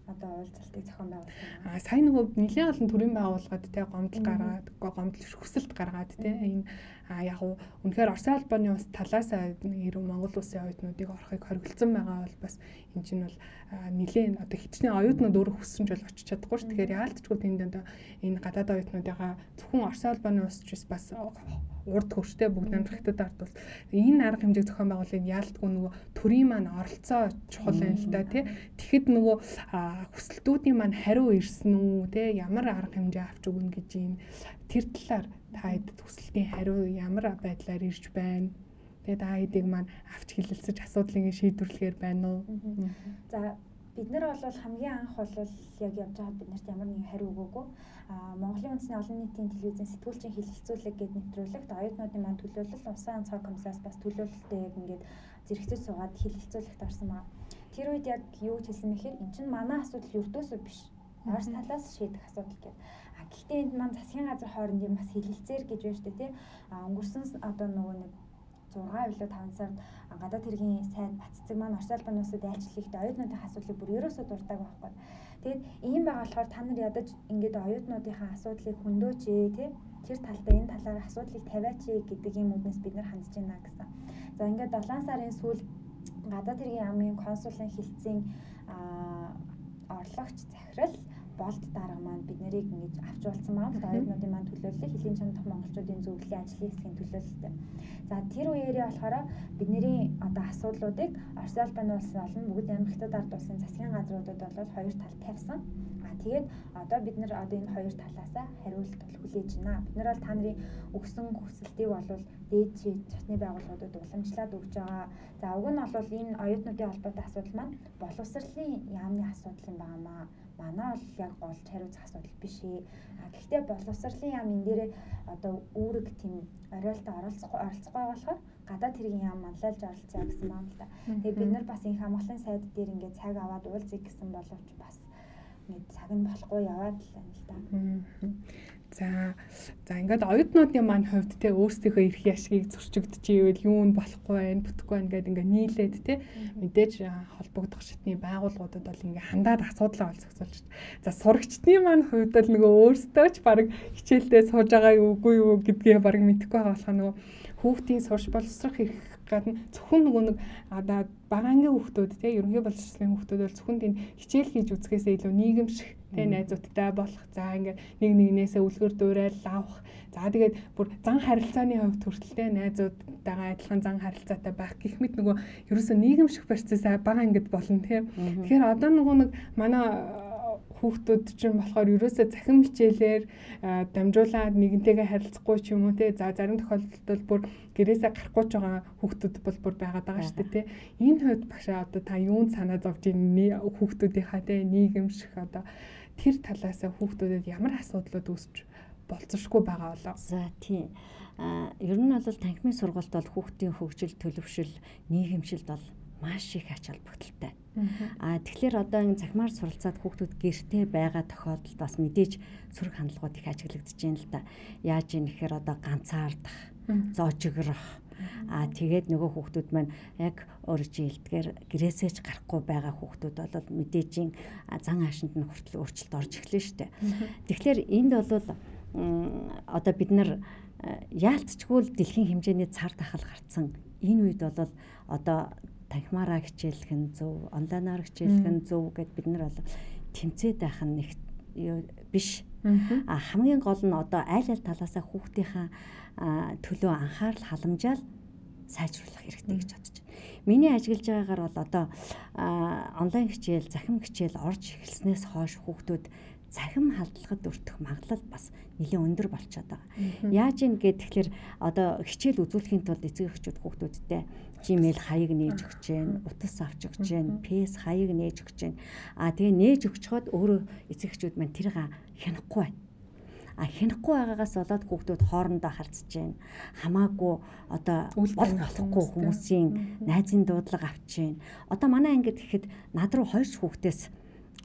одоо уулзалтыг зохион байгуулсан. Сайн нөгөө нэлээд олон төрлийн байгууллагад те гомдол гаргаад, гомдол хүсэлт гаргаад те энэ яг уу үнэхээр Орос улбаны улс талаас ирүү Монгол улсын оюутнуудыг орохыг хориглосон байгаа бол бас энэ чинь бол нэлээд одоо хичнээн оюутнууд өөрөө хүссэн ч бол очиж чадахгүй ш. Тэгэхээр яалтчгүй тэнд одоо энэ гадаад оюутнуудаа зөвхөн Орос улбаны улс ч бас урд хөрштэй бүгд амжилтад ардвал энэ арга хэмжээг зохион байгуулахыг яалтгүй нөгөө төрийн маань оролцоо чухал юм л да тий. Тэгэхэд нөгөө хүсэлтүүдийн маань хариу ирсэн үү тий ямар арга хэмжээ авч өгнө гэж юм тэр талаар та хэд хүсэлтийн хариу ямар байдлаар ирж байна. Тэгээд та хэдийг маань авч хэлэлцэж асуудлыг шийдвэрлэхээр байна уу? За бид нар бол хамгийн анх бол яг явж байгаад биднэрт ямар нэгэн хариу өгөөгүй. Монголын үндэсний олон нийтийн телевизэн сэтгүүлчийн хэлэлцүүлэг гээд нэвтрүүлэгт оюутнуудын маань төлөөлөл улсын онцгой комиссаас бас төлөөлөлтөө яг ингээд зэрэгцэж суугаад хэлэлцүүлэгт орсон байна. Тэр үед яг юу ч хэлсэн мэхээр эн чинь манай асуудал ердөөсөө биш. Орос талаас шийдэх асуудал гэдэг. Гэхдээ энд маань засгийн газар хоорондын бас хэлэлцээр гэж байна шүү дээ тий. Өнгөрсөн одоо нөгөө нэг 6 илүү 5 сард гадаад хэргийн сайд Баццэг маань Орос улбаны улсад айлчлалыхтэй оюутнуудын асуудлыг бүр ерөөсөө дурдаг байхгүй. Тэгээд ийм байгаа болохоор та нар ядаж ингээд оюутнуудынхаа асуудлыг хөнөөч тий. тэр талдаа энэ талаар асуудлыг тавиач гэдэг юм үднэс бид нар хандж байна гэсэн. За ингээд 7 сарын сүүлд гадаад хэргийн яамын консулын хэлтсийн орлогч захирал болд дарга маань бид нарыг ингэж авч уулсан маань оюутнуудын маань төлөөлөл хэлийн чанадах монголчуудын зөвлөлийн ажлын хэсгийн төлөөлөлтэй. За тэр үеэрээ болохоор бидний одоо асуудлуудыг Орос улбаны улсын олон бүгд Америк хятад ард улсын засгийн газруудад бол хоёр тал тавьсан. Тэгээд одоо бид нар одоо энэ хоёр талаасаа хариулт хүлээж байна. Бид нар бол та нарын өгсөн хүсэлтийг бол дээд чатны байгууллагуудад уламжлаад өгч байгаа. За уг нь бол энэ оюутнуудын холбоотой асуудал маань боловсролын яамны асуудал юм байнамаа. Манай бол яг голж хариуцах асуудал биш ээ. Гэхдээ боловсролын яам энэ дээрээ одоо үүрэг тийм оройлтоо оролцохгүй болохоор гадаад хэргийн яам манлайлж оролцъё гэсэн байна л да. Тэгээд бид нар бас энэ хамгааллын сайд дээр ингээд цаг аваад уулзъя гэсэн боловч бас ингээд цаг нь болохгүй яваад л байна л да. За ингээд оюутнуудын маань хувьд те өөрсдийнхөө эрх яшгийг зөрчигдөж ивэл юу нь болохгүй байх, бүтэхгүй байх ингээд ингээд нийлээд те мэдээж холбогдох шатны байгууллагуудад бол ингээд хандаад асуудлаа олзогсуулж. За сурагчдын маань хувьд бол нөгөө өөрсдөө ч баг хичээлдээ сууж байгаа үгүй юу гэдгээ баг мэдэхгүй байгаа болохоо нөгөө хүүхдийн сурч боловсрох эрх гадна зөвхөн нөгөө нэг одоо бага ангийн хүүхдүүд те ерөнхий боловсролын хүүхдүүд бол зөвхөн тийм хичээл хийж үзэхээсээ илүү нийгэмших тэ найзуудтай болох. За ингээд нэг нэгнээсээ үлгэр дуурайл авах. За тэгээд бүр зан харилцааны хувьд хүртэлтэй найзуудтайгаа адилхан зан харилцаатай байх гэх мэт нөгөө ерөөсөө нийгэмших процесс бага ангид болно тийм. Тэгэхээр одоо нөгөө нэг манай хүүхдүүд чинь болохоор ерөөсөө цахим хичээлээр дамжуулаад нэгнтэйгээ харилцахгүй ч юм уу те. За зарим тохиолдолд бүр гэрээсээ гарахгүй ч байгаа хүүхдүүд бол бүр байгаад байгаа шүү дээ те. Энэ хувьд багшаа одоо та юунд санаа зовж ийн хүүхдүүдийнхаа те нийгэмших одоо тэр талаасаа хүүхдүүдэд ямар асуудлууд үүсч болцсошгүй байгаа болоо. За тийм. Ер нь бол танхимын сургалт бол хүүхдийн хөгжил, төлөвшил, нийгэмшилд бол маш их ач холбогдолтой. Тэгэхээр одоо энэ цахимаар суралцаад хүүхдүүд гэртээ байгаа тохиолдолд бас мэдээж сөрөг хандлагууд их ажиглагдаж байна л да. Яаж юм гэхээр одоо ганцаардах, зоожигрох. Тэгээд нөгөө хүүхдүүд маань яг өөрөж хэлдгээр гэрээсээ ч гарахгүй байгаа хүүхдүүд бол мэдээжийн зан аашинд нь хүртэл өөрчлөлт орж эхлэв шүү дээ. Тэгэхээр энд бол одоо бид нар яалтчгүй дэлхийн хэмжээний цар тахал гарцсан энэ үед бол одоо танхимаараа хичээлэх нь зөв, онлайнаар хичээлэх нь зөв гэд бид нар бол тэмцээд байх нь нэг биш. Хамгийн гол нь одоо аль талаасаа хүүхдийнхаа төлөө анхаарал халамжаал сайжруулах хэрэгтэй гэж бодож байна. Миний ажиглаж байгаагаар бол одоо онлайн хичээл, захим хичээл орж эхэлснээс хойш хүүхдүүд цахим халдлагад өртөх магадлал бас нэлээд өндөр болчиход байгаа. Яаж юм гэхээр одоо хичээл үзүүлэхийн тулд эцэг эхчүүд хүүхдүүдтэй Gmail хаяг нээж өгч जैन, утас авч өгч जैन, PS хаяг нээж өгч जैन. Тэгээ нээж өгчхөд өөрөө эцэг эхчүүд маань тэрийг хянахгүй байна. Хянахгүй байгаагаас болоод хүүхдүүд хоорондоо харцж जैन. Хамаагүй одоо болохгүй хүмүүсийн найзын дуудлага авч जैन. Одоо манай ангид гэхэд над руу 2 хүүхдээс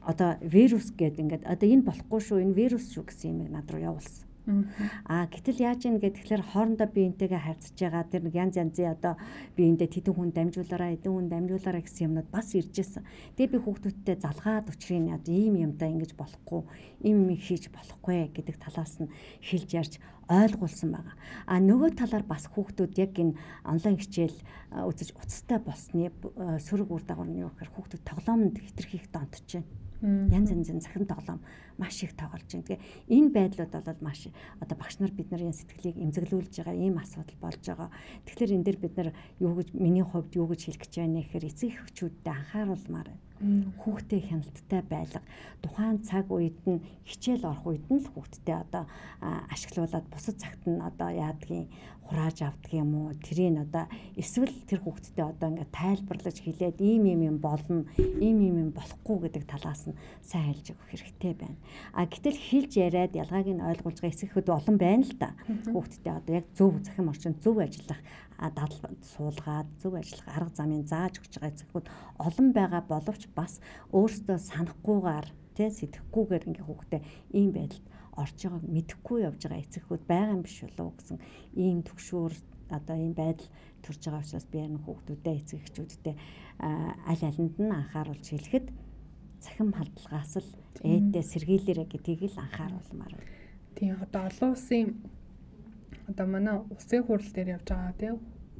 одоо вирус гэдэг ингээд одоо энэ болохгүй шүү, энэ вирус шүү гэсэн юм над руу явуулсан. Гэтэл яаж юм гэхээр хоорондоо биентэйгээ харьцаж байгаа тэр нэг янз янзын одоо биендээ тэдэн хүн дамжуулаараа эдэн хүн дамжуулаараа гэсэн юмнууд бас ирж ирсэн. Тэгээ би хүүхдүүдтэй залгаад учрын одоо ийм юмдаа ингэж болохгүй, ийм юм хийж болохгүй гэдэг талаас нь хэлж ярьж ойлгуулсан байгаа. Нөгөө талаар бас хүүхдүүд яг энэ онлайн хичээл үзэж уцтай болсны сөрөг үр дагавар нь юу гэхээр хүүхдүүд тоглоомд хитрхийх донтож байна. Янз янзын захин тоглоом маш их тоглож байна. Тэгээ энэ байдлууд бол маш одоо багш нар бид нарын сэтгэлийг эмзэглүүлж байгаа ийм асуудал болж байгаа. Тэгэхээр энэ дээр бид нар юу гэж миний хувьд юу гэж хэлэх гэж байна гэхээр эцэг эхчүүдэд анхааруулмаар байна. Хүүхдээ хяналттай байлга. Тухайн цаг үед нь хичээл орох үед нь л хүүхдтэй одоо ашиглуулад бусад цагт нь одоо яадгийн хурааж авдаг юм уу? Тэрийг одоо эсвэл тэр хүүхдтэй одоо ингээд тайлбарлаж хэлээд ийм болно, ийм болохгүй гэдэг талаас нь сайн хэлж өгөх хэрэгтэй байна. Гэтэл хэлж яриад ялгааг нь ойлгуулж байгаа эцэг эхүүд олон байна л да. Хүүхдтэй одоо яг зөв захим орчинд зөв ажиллах дадлал суулгаад зөв ажиллах арга замыг зааж өгч байгаа эцэгүүд олон байгаа боловч бас өөрсдөө санахгүйгээр сэтгэхгүйгээр ингээ хүүхдээ ийм байдалд орж байгааг мэдэхгүй явж байгаа эцэгүүд байгаа юм биш болов уу гэсэн ийм төгшөөр одоо ийм байдал төрж байгаа учраас би энэ хүүхдүүдэд эцэг эхчүүдтэй аль алинд нь анхааруулж хэлэхэд цахим халдлагаас л ээдээ сэргийлээрэ гэдгийг л анхааруулмаар байна. Тийм одоо олон улсын одоо манай улсын хурал дээр явж байгаа тийм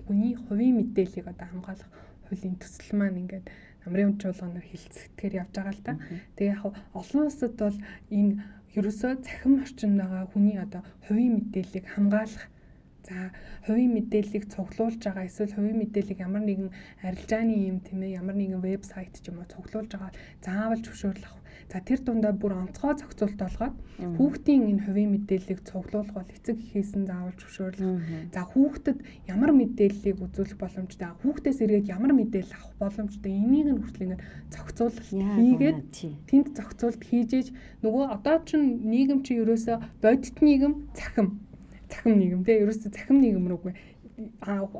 хүний хувийн мэдээллийг одоо хамгаалах хуулийн төсөл маань ингээд намрын чуулганаар хилцэгдэхээр явж байгаа л да. Тэгээ яг олон улсад бол энэ ерөөсөө цахим орчинд байгаа хүний одоо хувийн мэдээллийг хамгаалах, за хувийн мэдээллийг цуглуулж байгаа эсвэл хувийн мэдээллийг ямар нэгэн арилжааны юм тийм ээ ямар нэгэн вебсайт ч юм уу цуглуулж байгаа заавал зөвшөөрөл авах. За тэр дундаа бүр онцгой зохицуулт болгоод хүүхдийн энэ хувийн мэдээллийг цуглуулах бол эцэг эхээсэн заавал зөвшөөрөл. За хүүхдэд ямар мэдээллийг үзүүлэх боломжтой, хүүхдээс эргээд ямар мэдээлэл авах боломжтой энийг нь хүртэл ингэ зохицуулалт хийгээд тэнд зохицуулт хийж нөгөө одоо чинь нийгэм чи ерөөсө бодит нийгэм цахим нийгэм те ерөөсө цахим нийгэм рүүгээ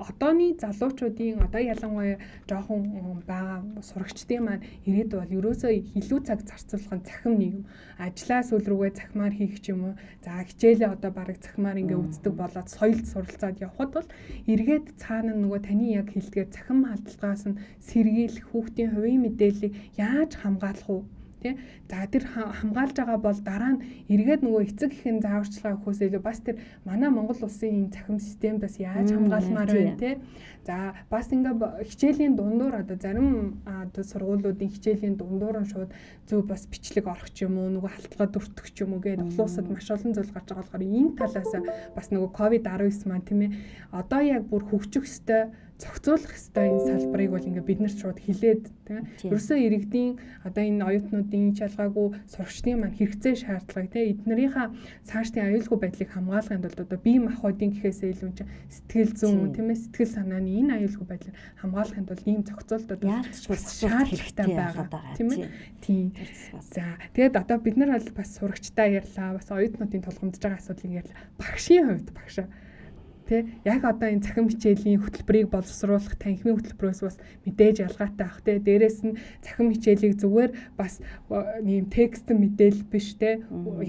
одооны залуучуудын одоо ялангуяа жоохон байгаа сурагчдын маань ирээд бол ерөөсөө илүү цаг зарцуулах нь цахим нийгэм ажлаа сүүл рүүгээ цахимаар хийх ч юм уу за хичээлээ одоо бараг цахимаар ингээ үздэг болоод соёлд суралцаад явхад бол эргээд цаана нөгөө таны яг хэлдгээр цахим халдлагаас нь сэргийлэх хүүхдийн хувийн мэдээллийг яаж хамгаалах уу тий. За тэр хамгаалж байгаа бол дараа нь эргээд нөгөө эцэг эхийн зааварчилгаа өгөхөөс илүү бас тэр манай Монгол улсын энэ цахим системд бас яаж хамгаалмаар байна тий. За бас ингээ хичээлийн дундуур одоо зарим одоо сургуулиудын хичээлийн дундуур нь шууд зөв бас бичлэг орох ч юм уу нөгөө халтгаа дүртэх ч юм уу гэдэг олон улсад маш олон зүйл гарч байгаа болохоор энэ талаас бас нөгөө COVID-19 маань тийм ээ одоо яг бүр хөгжих ёстой зохицуулах ёстой энэ салбарыг бол ингээ бид нарт шууд хилээд тийм ерөөсөө иргэдийн одоо энэ оюутнуудын шалгаагүй сурагчдын маань хэрэгцээ шаардлага тийм эднэрийнхээ цаашдын аюулгүй байдлыг хамгаалахын тулд одоо бие махбодын гэхээсээ илүү чинь сэтгэл зүйн тийм ээ сэтгэл санааны энэ аюулгүй байдлыг хамгаалахын тулд ийм зохицуултууд шаардлагатай байгаа тийм ээ тийм. За тэгээд одоо бид нар бол бас сурагчдаа ярьлаа бас оюутнуудын тулгамдж байгаа асуудлыг ярьлаа. Багшийн хувьд багшаа яг одоо энэ цахим хичээлийн хөтөлбөрийг боловсруулах танхимын хөтөлбөрөөс бас мэдээж ялгаатай ах те дээрэс нь цахим хичээлийг зүгээр бас ийм текст мэдээлэл биш те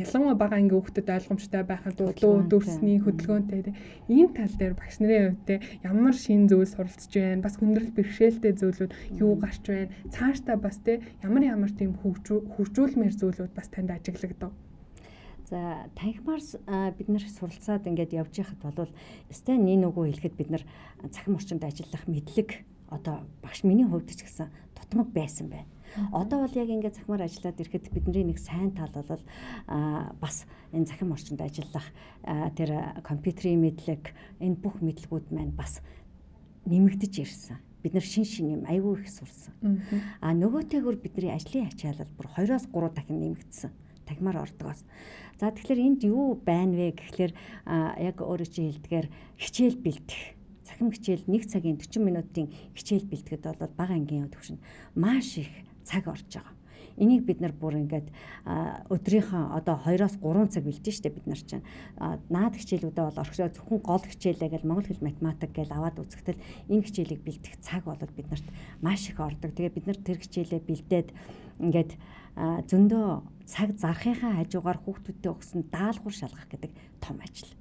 ялангуяа бага ангийн хүүхдэд ойлгомжтой байхад дуу дүрсний хөдөлгөөнтэй ийм тал дээр багш нарын хувьд те ямар шин зүйл суралцж байна бас хүндрэл бэрхшээлтэй зүйлүүд юу гарч байна цаашдаа бас те ямар тийм хөгжүүлмээр зүйлүүд бас танд ажиглагдав. За танхимаар бид нэр суралцаад ингээд явж байхад бол өстэй нэг үгөө хэлэхэд бид нар цахим орчинд ажиллах мэдлэг одоо багш миний хувьд ч гэсэн тутмаг байсан байна. Одоо бол яг ингээд цахимаар ажиллаад ирэхэд бидний нэг сайн тал бол бас энэ цахим орчинд ажиллах тэр компьютерийн мэдлэг энэ бүх мэдлгүүд маань бас нэмэгдэж ирсэн. Бид нар шин юм айгүй их сурсан. Нөгөөтэйгөр бидний ажлын ачаалал бүр 2-3 дахин нэмэгдсэн. Тахимаар ордогоос. За тэгэхээр энд юу байна вэ гэхлээр яг өөрөө чи хэлдгээр хичээл бэлтэх. Цахим хичээл 1 цагийн 40 минутын хичээл бэлтгэхэд бол бага ангийн төвшөнд маш их цаг орж байгаа. Энийг бид нар бүр ингээд өдрийнхөө одоо 2-3 цаг бэлдэж штэ бид нар чинь наад хичээлүүдээ бол орхисоо зөвхөн гол хичээлээ гэж монгол хэл математик гэж аваад үзэхдээ энэ хичээлийг бэлдэх цаг бол биднэрт маш их ордог. Тэгээ бид нар тэр хичээлээ бэлдээд ингээд зөндөө цаг зарахынхаа хажуугаар хүүхдүүдтэй өгсөн даалгавар шалгах гэдэг том ажил.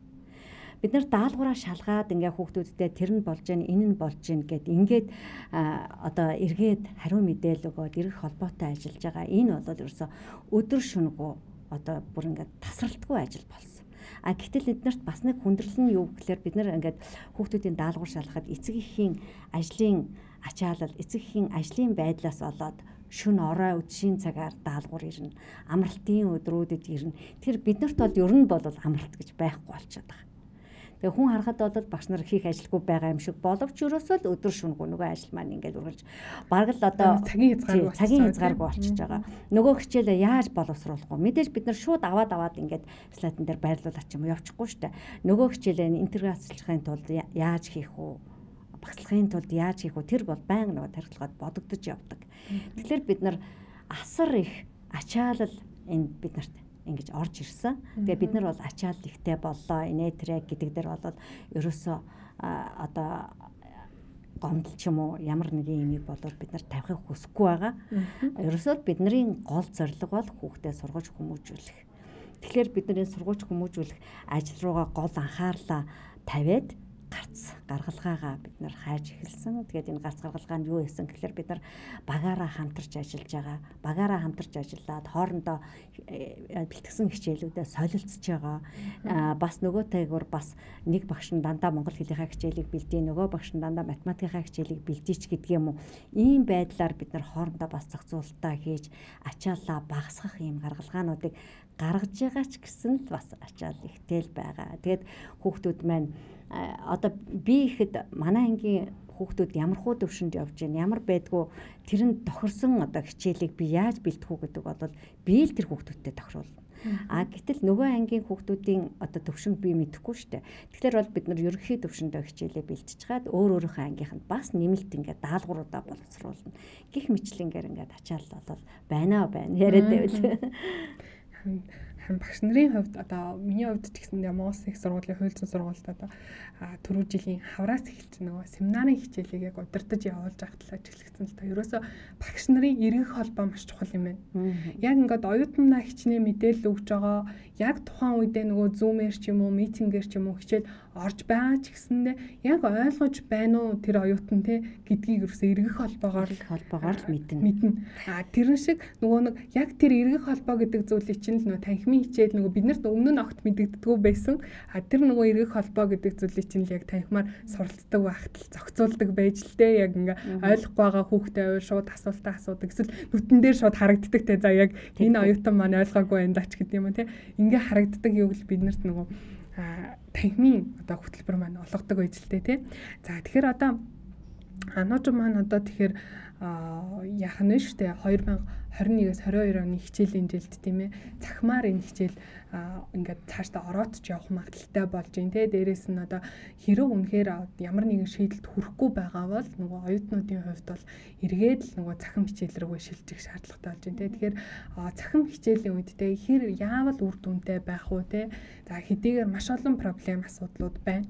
Бид нар даалгавраа шалгаад ингээ хүүхдүүдтэй тэр нь болж гэн энэ нь болж гэн гэд ингээд одоо эргээд хариу мэдээлэл өгөөд эргэх холбоотой ажиллаж байгаа. Энэ бол ерөөсө өдөр шөнөгүй одоо бүр ингээд тасралтгүй ажил болсон. Гэтэл эднэрт бас нэг хүндрэл нь юу гэхээр бид нар ингээд хүүхдүүдийн даалгавар шалгахад эцэг эхийн ажлын ачаалал эцэг эхийн ажлын байдлаас болоод шөнө орой үдшийн цагаар даалгавар ирнэ. Амралтын өдрүүдэд ирнэ. Тэр биднэрт бол ер нь бол амралт гэж байхгүй болчиход байгаа. Тэгээ хүн харахад бол багш нар хийх ажилгүй байгаа юм шиг боловч ерөөсөө л өдөр шөнөгүй нөгөө ажил маань ингээд үргэлж бараг л одоо цагийн хязгааргүй болчихж байгаа. Нөгөө хичээлээ яаж боловсруулах вэ? Мэдээж бид нар шууд аваад ингээд слайдн дээр байрлуулах юм явчихгүй шүү дээ. Нөгөө хичээлээ интеграцлахын тулд яаж хийх вэ? Багслахын тулд яаж хийх вэ? Тэр бол байнга нөгөө тархилгад бодогдож явдаг. Тэгэхээр бид нар асар их ачаалал энэ бид нарт ингэж орж ирсэн. Тэгээ бид нар бол ачаалал ихтэй боллоо. Инээтрэг гэдэг дээр бол ерөөсөө одоо гомдол ч юм уу ямар нэгэн юмыг болоод бид нар тавихыг хүсэхгүй байгаа. Ерөөсөө бидний гол зорилго бол хүүхдээ сургаж хүмүүжүүлэх. Тэгэхээр бид нарын сургаж хүмүүжүүлэх ажил руугаа гол анхаарлаа тавиад гарц гаргалгаагаа бид нар хайж эхэлсэн. Тэгээд энэ гарц гаргалгаа нь юу хийсэн гэхээр бид нар багаараа хамтарч ажиллаж байгаа. Багаараа хамтарч ажиллаад хоорондоо бэлтгэсэн хичээлүүдэд солилцож байгаа. Бас нөгөө тайгуур бас нэг багш нь дандаа монгол хэлийнхаа хичээлийг бэлдээ, нөгөө багш нь дандаа математикийнхаа хичээлийг бэлдээч гэдэг юм уу. Ийм байдлаар бид нар хоорондоо бас зохицуулалтаа хийж ачаалаа багасгах ийм гаргалгаануудыг гаргаж байгаа ч гэсэн л бас ачаал ихтэй л байгаа. Тэгээд хүүхдүүд маань одоо би ихэд манай ангийн хүүхдүүд ямар хуу төвшөнд явж байна, ямар байдгүй тэр нь тохирсон одоо хичээлийг би яаж бэлтэх үү гэдэг бол би л тэр хүүхдүүдтэй тохируулна. Гэтэл нөгөө ангийн хүүхдүүдийн одоо төвшинг би мэдэхгүй шүү дээ. Тэгэхээр бол бид нар ерөнхий төвшөндөө хичээлээ бэлтэж чаад өөрийнхөө ангийнханд бас нэмэлт ингээд даалгавруудаа боловсруулна. Гэх мэтлэнгээр ингээд ачаал бол байна яриад байвал. Харин багш нарын хувьд одоо миний хувьд ч гэсэндээ Монгол их сургуулийн хууль зүйн сургуульд одоо түрүү жилийн хавраас эхэлж нөгөө семинарын хичээлийг яг удирдах явуулж ахтлаа чиглэгдсэн л та. Ерөөсөө багш нарын эргэх холбоо маш чухал юм байна. Яг ингээд оюутнаа хичнээн мэдээлэл өгж байгаа яг тухайн үедээ нөгөө зүүмээр ч юм уу митингээр ч юм уу хичээл орж байгаа ч гэсэндээ яг ойлгож байна уу тэр оюутан те гэдгийг ерөөсөө эргэх холбоогоор л мэднэ. Тэрэн шиг нөгөө нэг яг тэр эргэх холбоо гэдэг зүйлийг чинь л нөгөө танхимын хичээл нөгөө биднэрт өмнө нь огт мэдэгддэггүй байсан. Тэр нөгөө эргэх холбоо гэдэг зүйлийг чинь л яг танхимаар суралцдаг багтал зохицуулдаг байж л те яг ингээ ойлгохгүй байгаа хүүхдээ байвал шууд асуултаа асуудаг. Эсвэл нүтэн дээр шууд харагддаг те за яг энэ оюутан маань ойлгоогүй байна даач гэдэг юм уу те ингээ харагддаг юу л биднэрт нөгөө танхимын одоо хөтөлбөр маань олгодог байж л те. За тэгэхээр одоо анууч маань одоо тэгэхээр яах нь шүү дээ 2021-с 22 оны хичээлийн жилд тийм ээ цахимаар энэ хичээл ингээд цаашдаа ороод ч явах магадaltaй болж байна те. Дээрээс нь одоо хэрэг үнэхээр ямар нэгэн шийдэлд хүрэхгүй байгаа бол нөгөө оюутнуудын хувьд бол эргээд л нөгөө цахим хичээл рүүгээ шилжих шаардлагатай болж байна те. Тэгэхээр цахим хичээлийн үед те хэр яавал үр дүнтэй байх уу те. За хэдийгээр маш олон проблем асуудлууд байна.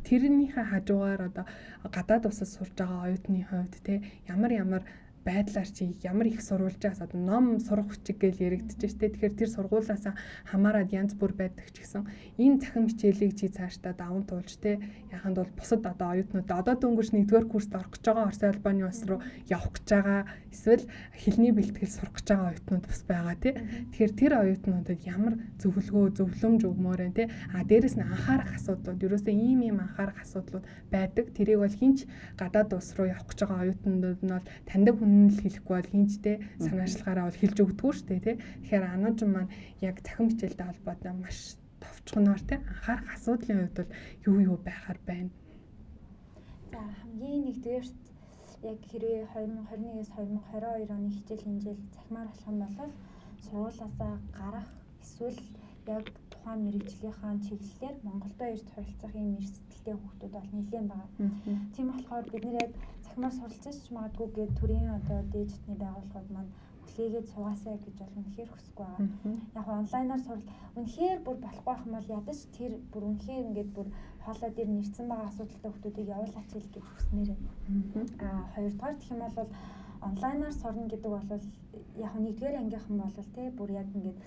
Тэрнийхээ хажуугаар одоо гадаад улсад сурж байгаа оюутны хувьд те ямар байдлаар чи ямар их сурвалжаас одоо ном сурах хүчиг гэж яригдчихэж штэ. Тэгэхээр тэр сургуулаасаа хамаарад янз бүр байдаг ч гэсэн энэ цахим хичээлийг чи цаашдаа даван туулж те яханд бол бусад одоо оюутнууд одоо дөнгөж 1-р курст орох гэж байгаа Орос албаны улс руу явах гэж байгаа эсвэл хэлний бэлтгэл сурах гэж байгаа оюутнууд бас байгаа те. Тэгэхээр тэр оюутнуудад ямар зөвлөмж өгмөр вэ те. Дээрэс нь анхаарах асуудлууд ерөөсөө ийм анхаарах асуудлууд байдаг. Тэрийг бол хинч гадаад улс руу явах гэж байгаа оюутнууд нь бол таньдаг хүн л хэлэхгүй бол хинчтэй санаачлахаараа бол хэлж өгдөггүй шүү дээ тий. Тэгэхээр анууч маань яг цахим хичээлтэй холбоотой маш товчхоноор тий анхаарах асуудлын хувьд бол юу байхаар байна. За хамгийн нэгдүгээрт яг хэрвээ 2021-с 2022 оны хичээл хэмжээл цахимаар болох юм бол сургуулиасаа гарах эсвэл яг тухайн мэрэгжлийнхаа чиглэлээр Монголдо ирж суралцах юм эрсдэлтэй хүүхдүүд бол нэлээд байгаа. Тийм болохоор бид нэр яг цахимаар суралцаж магадгүй гээд төрийн одоо дээд хэтний байгууллагууд маань хүлээгээд суугаасаа гэж бол үнэхээр хүсэхгүй байгаа. Яг онлайнаар сурал үнэхээр бүр болохгүй байх юм бол ядаж тэр бүр үнэхээр ингээд бүр хоолой дээр нэрсэн байгаа асуудалтай хүүхдүүдийг явуулаач хэл гэж хүснээр байна. Хоёрдугаар гэх юм бол онлайнаар сурна гэдэг бол яг нэгдүгээр ангийнхан бол тий бүр яг ингээд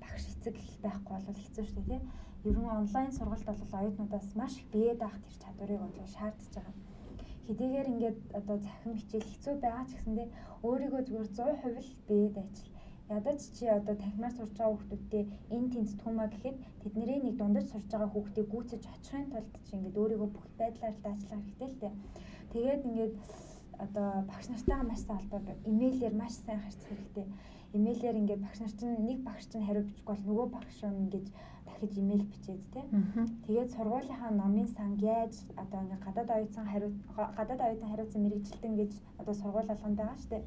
багш эцэг байхгүй бол хэцүү шүү дээ тий. Ер нь онлайн сургалт бол оюутнуудаас маш их биед авах тэр чадварыг бол шаардж байгаа. Хэдийгээр ингээд одоо захим хичээл хэцүү байгаа ч гэсэндээ өөрийгөө зүгээр 100% л биед ажил. Ядаж чи одоо танхимаар сурж байгаа хүүхдүүдтэй энэ тэнцдэг юмаа гэхэд тэдний нэг дундаж сурж байгаа хүүхдийг гүйцэж очихын тулд чи ингээд өөрийгөө бүх байдлаар даачлах хэрэгтэй л дээ. Тэгээд ингээд одоо багш нартайгаа маш сайн холбоо имэйлээр маш сайн харьцах хэрэгтэй. Имэйлээр ингээд багш нар чинь нэг багш чинь хариу бичихгүй бол нөгөө багш нь ингээд дахиж имэйл бичээд тий. Тэгээд сургуулийнхаа номын санг яаж одоо ингээд гадаад оюутан хариуцсан мэрэгжилтэн гэж одоо сургууль алган байгаа шүү дээ.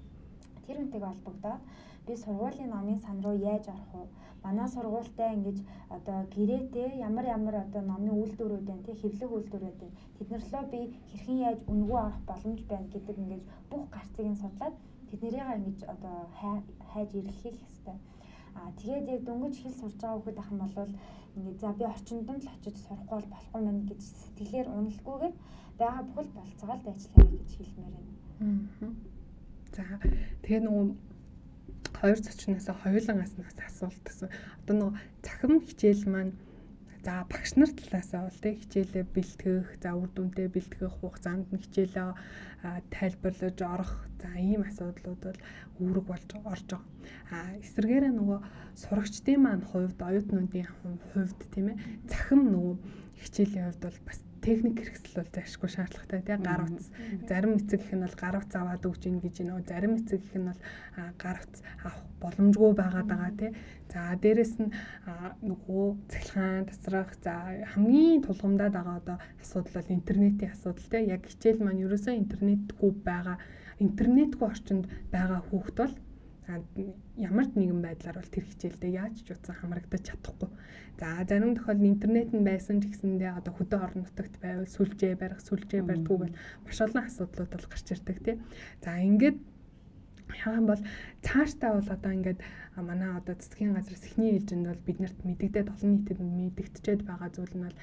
Тэр үнтэйг холбогдоод би сургуулийн номын сан руу яаж орох вэ? Манай сургуультай ингэж одоо гэрээтэй ямар одоо номын үйлдвэрүүд байна тий хэвлэх үйлдвэрүүд байна. Тэднэрлөө би хэрхэн яаж үнгүү авах боломж байна гэдэг ингэж бүх гарцыг нь судлаад тэднэрийгээ ингэж одоо хайж ирэхийг хэвээр. Тэгээд яг дөнгөж хэл сурж байгаа хүүхэд ах юм бол ингээд за би орчинд нь л очиж сурахгүй бол болохгүй мэн гэж сэтгэлээр уналгүйгээр байгаа бүхэл болцоогоо л ажиллая гэж хэлмээр байна. За тэгээ нөгөө хоёр зочноосоо хоёуланаас асуулт гэсэн. Одоо нөгөө цахим хичээл маань За багш нар талаасаа бол тэ хичээлээ бэлтгэх, за үр дүнтэй бэлтгэх хугацаанд нь хичээлээ тайлбарлаж орох за ийм асуудлууд бол үүрэг болж орж байгаа. Эсвэргээрээ нөгөө сурагчдын маань хувьд оюутнуудын хувьд тийм ээ цахим нөгөө хичээлийн хувьд бол бас техник хэрэгсэл бол зайлшгүй шаардлагатай тийм гар утас зарим эцэг их нь бол гар утас аваад өгч ийн гэж нөгөө зарим эцэг их нь бол гар утас авах боломжгүй байгаад байгаа тийм. За дээрэс нь нөгөө цахилгаан тасрах за хамгийн тулгамдаад байгаа одоо асуудал бол интернетийн асуудал тийм. Яг хичээл маань ерөөсөө интернетгүй байгаа интернетгүй орчинд байгаа хүүхд бол ямар ч нэгэн байдлаар бол тэр хичээлдээ яаж ч утсан хамрагдаж чадахгүй. За зарим тохиолдолд интернет нь байсан ч гэсэндээ одоо хөдөө орон нутагт байвал сүлжээ барьдгүй бол маш олон асуудлууд бол гарч ирдэг тийм. За ингээд яахан бол цаашдаа бол одоо ингээд манай одоо засгийн газраас эхний ээлжинд бол биднэрт мэдэгдээд олон нийтэд мэдэгдчихэд байгаа зүйл нь бол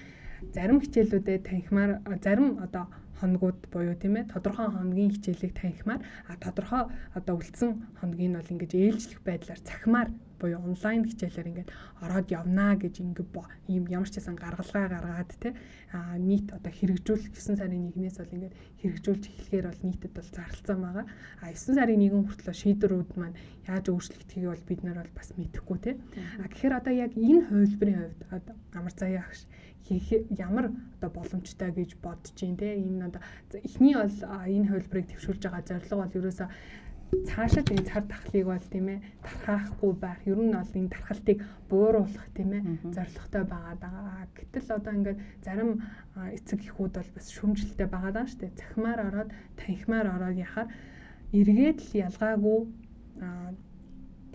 зарим хичээлүүдэд танхимаар зарим одоо хоногуд буюу тийм ээ тодорхой хоногийн хичээлийг танхимаар тодорхой одоо үлдсэн хоногийг нь бол ингэж ээлжлэх байдлаар цахимаар буюу онлайн хичээлээр ингээд ороод явнаа гэж ингээд ийм ямар ч гэсэн гаргалгаа гаргаад тийм нийт одоо хэрэгжүүлэх 9 сарын 1-ээс бол ингээд хэрэгжүүлж эхлэхээр бол нийтэд бол зарлцсан байгаа. 9 сарын 1 хүртэл шийдвэрүүд маань яаж өөрчлөгдөхийг бол бид нар бол бас мэдэхгүй тийм. Тэгэхээр одоо яг энэ хувилбарын хувьд одоо амар заяа агш ямар одоо боломжтой гэж бодож байна те энэ одоо эхний бол энэ хувилбарыг төвшүүлж байгаа зорилго бол ерөөсөө цаашид энэ цар тахлыг бол тийм ээ тархаахгүй байх ер нь бол энэ тархалтыг бууруулах тийм ээ зорилготой байгаад байгаа. Гэтэл одоо ингээд зарим эцэг эхүүд бол бас шүмжлэлтэй байгаад байгаа шүү дээ. Цахимаар ороод танхимаар ороод яхаар эргээд л ялгаагүй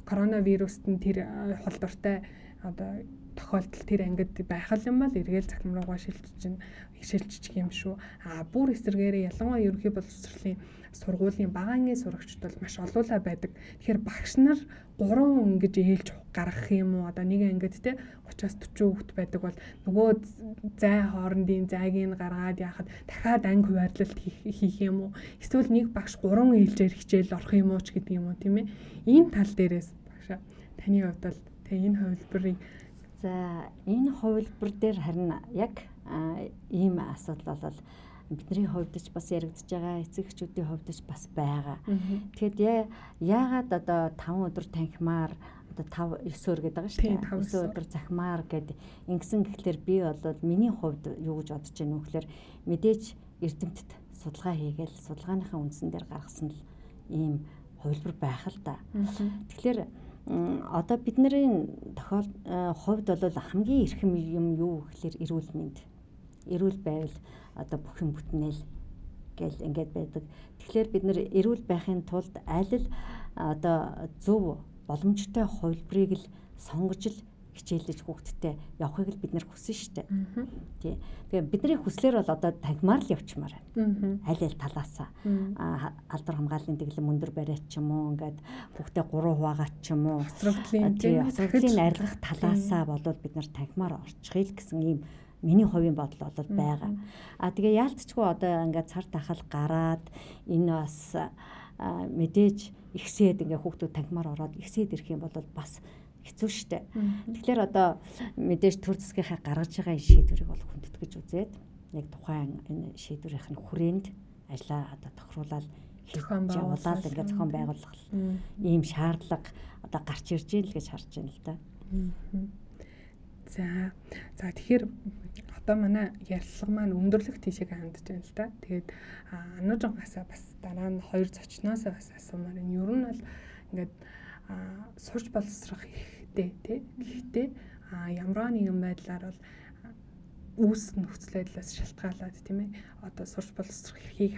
коронавируст нь тэр холдортой одоо тохиолдол тэр ангид байх юм бол эргээл захим руугаа шилжчих юм шүү. Бүр эсэргээрээ ялангуяа ерөнхий боловсролын сургуулийн бага ангийн сурагчид бол маш олуулаа байдаг. Тэгэхээр багш нар 3 ингэж ээлж гаргах юм уу? Одоо нэг ангид те 30-аас 40 хүүхэд байдаг бол нөгөө зай хоорондын зайг нь гаргаад яхад дахиад анги хуваарлалт хийх юм уу? Эсвэл нэг багш 3 ээлжээр хичээл орох юм уу ч гэдэг юм уу тийм ээ? Энэ тал дээрээс багшаа таны хувьд бол тэ энэ хувилбарыг за энэ хувилбар дээр харин яг ийм асуудал бол бидний хувьд ч бас яригдж байгаа, эцэг эхчүүдийн хувьд ч бас байгаа. Тэгэхэд яагаад одоо 5 өдөр танхимаар одоо 5-9 гэдэг байгаа шүү дээ. 9 өдөр захимаар гэдэг ингэсэн гэхлээр би бол миний хувьд юу гэж бодож байна вэ гэхээр мэдээж эрдэмтэд судалгаа хийгээл судалгааныхаа үндсэн дээр гаргасан л ийм хувилбар байх л да. Тэгэхээр одоо бидний хувьд бол хамгийн эрхэм юм юу гэхээр эрүүл мэнд. Эрүүл байвал одоо бүх юм бүтнээл гэл ингээд байдаг. Тэгэхээр бид нэр эрүүл байхын тулд аль л одоо зөв боломжтой хувилбарыг л сонгож л хичээлж хүүхдтэй явахыг л бид нэр хүсэн шүү дээ. Тий. Тэгээ бидний хүслэр бол одоо танхимаар л явчмаар байна. Аль талаасаа алдар хамгааллын дэглэм өндөр бариач ч юм уу ингээд хүүхдээ 3 хуваагаад ч юм уу хоцрогдлын арилгах талаасаа болоод бид нар танхимаар орчихъя гэсэн ийм миний хувийн бодол бол байгаа. Тэгээ яалтчгүй одоо ингээд цар тахал гараад энэ бас мэдээж ихсээд ингээ хүүхдүүд танхимаар ороод ихсээд ирэх юм бол бас хэцүү шттэ. Тэгэхээр одоо мэдээж төр засгийнхаа гаргаж байгаа шийдвэрийг бол хүндэт гэж үзээд яг тухайн энэ шийдвэрийнх нь хүрээнд ажлаа одоо тохируулаад явуулаад ингээ зохион байгуулах ийм шаардлага одоо гарч ирж байна л гэж харж байна л да. За тэгэхээр одоо манай ярилцлага маань өндөрлөх тийшээ хандж байна л да. Тэгээд ануужингасаа бас дараа нь 2 зочноосоо бас асуумаар энэ ер нь бол ингээд сурч боловсрох хэрэгтэй тий. Гэхдээ ямар нэгэн байдлаар бол үүс нөхцөл байдлаас шалтгаалаад тийм ээ одоо сурч боловсрох эрхийг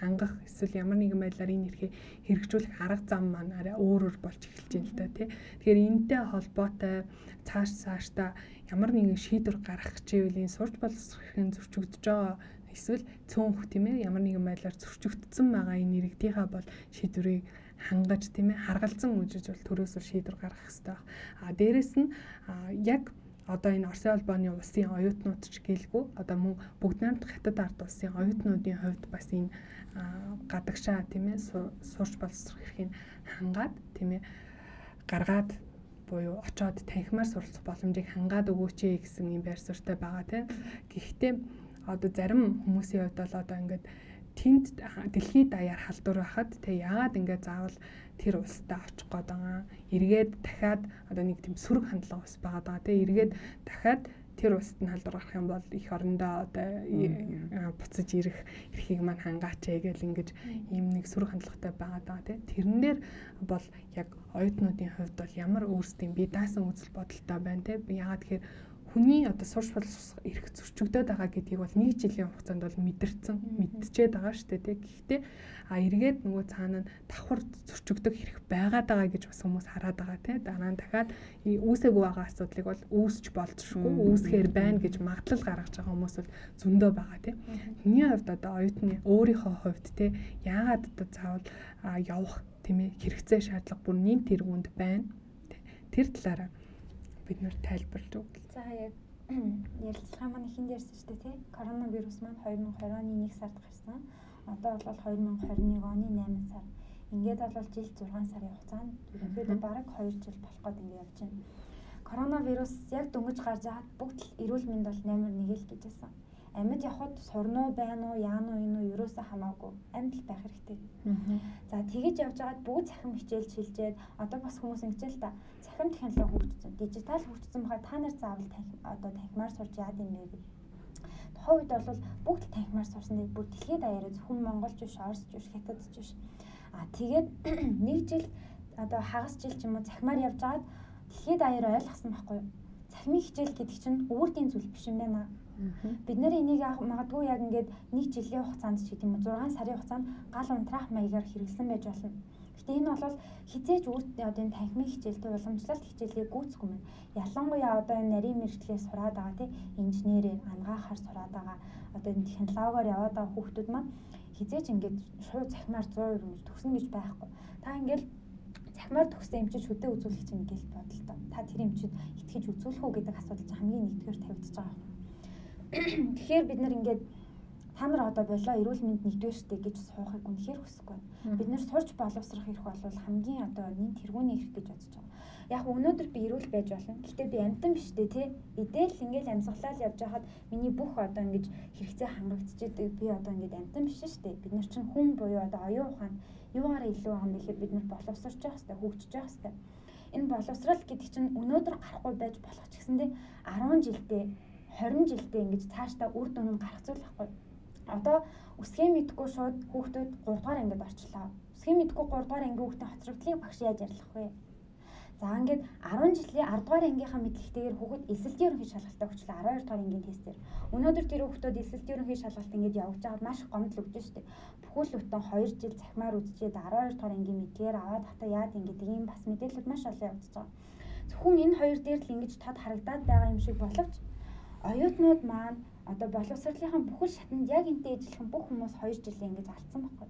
хангах эсвэл ямар нэгэн байдлаар энэ эрхийг хэрэгжүүлэх арга зам маань арай өөрөөр болж эхэлж байна л да тий. Тэгэхээр энэтэй холбоотой цаашдаа ямар нэгэн шийдвэр гаргах чивэл энэ сурч боловсрохын зөрчигдөж байгаа эсвэл цөөнх тийм ээ ямар нэгэн байдлаар зөрчигдсөн байгаа энэ иргэдийнхаа бол шийдвэрийг хангаж тийм ээ харгалзан үзэж бол төрөөсөө шийдвэр гаргах хэрэгтэй байна. Дээрэс нь яг одоо энэ Оросын холбооны улсын оюутнууд ч гэлгүй одоо мөн бүгд найрамдах хятад ард улсын оюутнуудын хувьд бас энэ гадагшаа тийм ээ сурч боловсрох эрхийг хангаад тийм ээ гаргаад буюу очоод танхимаар суралцах боломжийг хангаад өгөөч гэсэн юм байр суурьтай байгаа тийм. Гэхдээ одоо зарим хүмүүсийн хувьд бол одоо ингээд тэнд дэлхийд даяар халдвар байхад тэг яагаад ингээд заавал тэр улстай очих гээд байгаа. Эргээд дахиад одоо нэг тийм сөрөг хандлага ус байгаа даа. Тэг эргээд дахиад тэр улсад нь халдвар гарах юм бол их орондоо одоо буцаж ирэх эрхийг маань хангаач гэж ингэж ийм нэг сөрөг хандлагатай байгаа даа. Тэрэн дээр бол яг оюутнуудын хувьд бол ямар өөрсдийн бие даасан үзэл бодолтой байна те. Яагаад тэгэхээр хүний одоо сурч боловсрох эрх зөрчигдөд байгаа гэдгийг бол 1 жилийн хугацаанд бол мэдчихээд байгаа шүү дээ тийм. Гэхдээ эргээд нөгөө цаана нь давхар зөрчигдөх эрх байгаад байгаа гэж бас хүмүүс хараад байгаа тийм. Дараа нь дахиад үүсээгүй байгаа асуудлыг бол үүсч болзошгүй үүсгээр байна гэж магадлал гаргаж байгаа хүмүүс бол зөндөө байгаа тийм. Миний хувьд одоо оюутны өөрийнхөө хувьд тийм яагаад одоо заавал явах тийм ээ хэрэгцээ шаардлага бүр нэм тэргуунд байна. Тэр талаараа бид нэр тайлбарлаж өгье. За яг ярилцлага маань ихэнд ярьсан шүү дээ тий. Коронавирус маань 2020 оны 1 сард гарсан. Одоо бол 2021 оны 8 сар. Ингээд бол жил 6 сарын хугацаанд ерөнхийдөө бараг 2 жил болох гээд ингээд явж байна. Коронавирус яг дөнгөж гарч байгаад бүгд л эрүүл мэнд бол номер 1 л гэж хэлсэн. Амьд явхад сурнуу байна уу, яана уу, энэ уу ерөөсөө хамаагүй амьд л байх хэрэгтэй. За тэгэж явж байгаад бүгд цахим хичээлж шилжээд одоо бас хүмүүс ингэж л та цахим технологи хөгжсөн, дижитал хөгжсөн байгаа та нар заавал танхимаар сурч яад юм бэ гэдэг. Тухайн үед бол бүгд л танхимаар сурсан дээр бүр дэлхийд даяараа зөвхөн монголч биш, оросч биш, хятадч биш. Тэгээд нэг жил одоо хагас жил ч юм уу цахимаар явж байгаад дэлхийд даяараа ойлгосон байхгүй юу? Цахимын хичээл гэдэг чинь өөрийн зүйл биш юм байна. Бид нэр энийг магадгүй яг ингээд 1 жилийн хугацаанд ч гэдэм үү 6 сарын хугацаанд гал унтраах маягаар хэрэглэсэн байж болно. Гэтэ энэ бол хизээж одоо энэ танхимын хичээлтэй уламжлалт хичээлийг гүйцэхгүй мэн. Ялангуяа одоо энэ нарийн мэргэжлээс сураад байгаа тийм инженерээр ангаахаар сураад байгаа одоо энэ технологиор яваад байгаа хүүхдүүд маань хизээж ингээд шууд цахимаар 100% ингэж төгснө гэж байхгүй. Та ингээд цахимаар төгссөн эмчид шүдэ үзүүлэх чинь ингээл бодолтой. Та тэр эмчид итгэж үзүүлэх үү гэдэг асуудал чинь хамгийн нэгдүгээр тавигдчихж байгаа юм. Тэгэхээр бид нар ингээд та нар одоо болоо эрүүл мэнд нэгдүгээр штэ гэж суухыг үнэхээр хүсэхгүй. Бид нар сурч боловсрох эрх бол хамгийн одоо нэг тэргүүний эрх гэж бодож байгаа. Яг өнөөдөр би эрүүл байж болно. Гэхдээ би амтан биш дээ тий. Эдэл ингээд амьсгалал явж хахад миний бүх одоо ингэж хэрэгцээ хангагдчихэдэг. Би одоо ингээд амтан биш штэ. Бид нар чинь хүн буюу одоо оюун ухаан юугаараа илүү байгаа юм бэ гэхээр бид нар боловсрч явах хэрэгтэй, хөгжиж явах хэрэгтэй. Энэ боловсрал гэдэг чинь өнөөдөр гарахгүй байж болох ч гэсэндээ 10 жилдээ 20 жилдээ ингэж цаашдаа үр дүн гарах зүйл байхгүй. Одоо үсгээ мэдгүй шууд хүүхдүүд 3 дугаар ангид орчлоо. Үсгээ мэдгүй 3 дугаар ангийн хүүхдийн хоцрогдлыг багш яаж ярих вэ? За ингээд 10 жилийн 10 дугаар ангийнхаа мэдлэгтэйгээр хүүхэд эсэлтийн ерөнхий шалгалтаа өгчлээ 12 дугаар ангийн тестээр. Өнөөдөр тэр хүүхдүүд эсэлтийн ерөнхий шалгалт ингэж явж байгаад маш их гомдол өгч штеп. Бүхэл бүтэн 2 жил цахимаар үзчихэд 12 дугаар ангийн мэдлэгээр аваад хата яад ингээд ийм бас мэдээлэлүүд маш олон явагдаж байгаа. Зөвхөн энэ хоёр дээр л ингэж тод харагдаад байгаа юм шиг боловч оюутнууд маань одоо боловсролынхаа бүхэл шатанд яг энтэй ижилхэн бүх хүмүүс 2 жилийн ингэж алдсан байхгүй.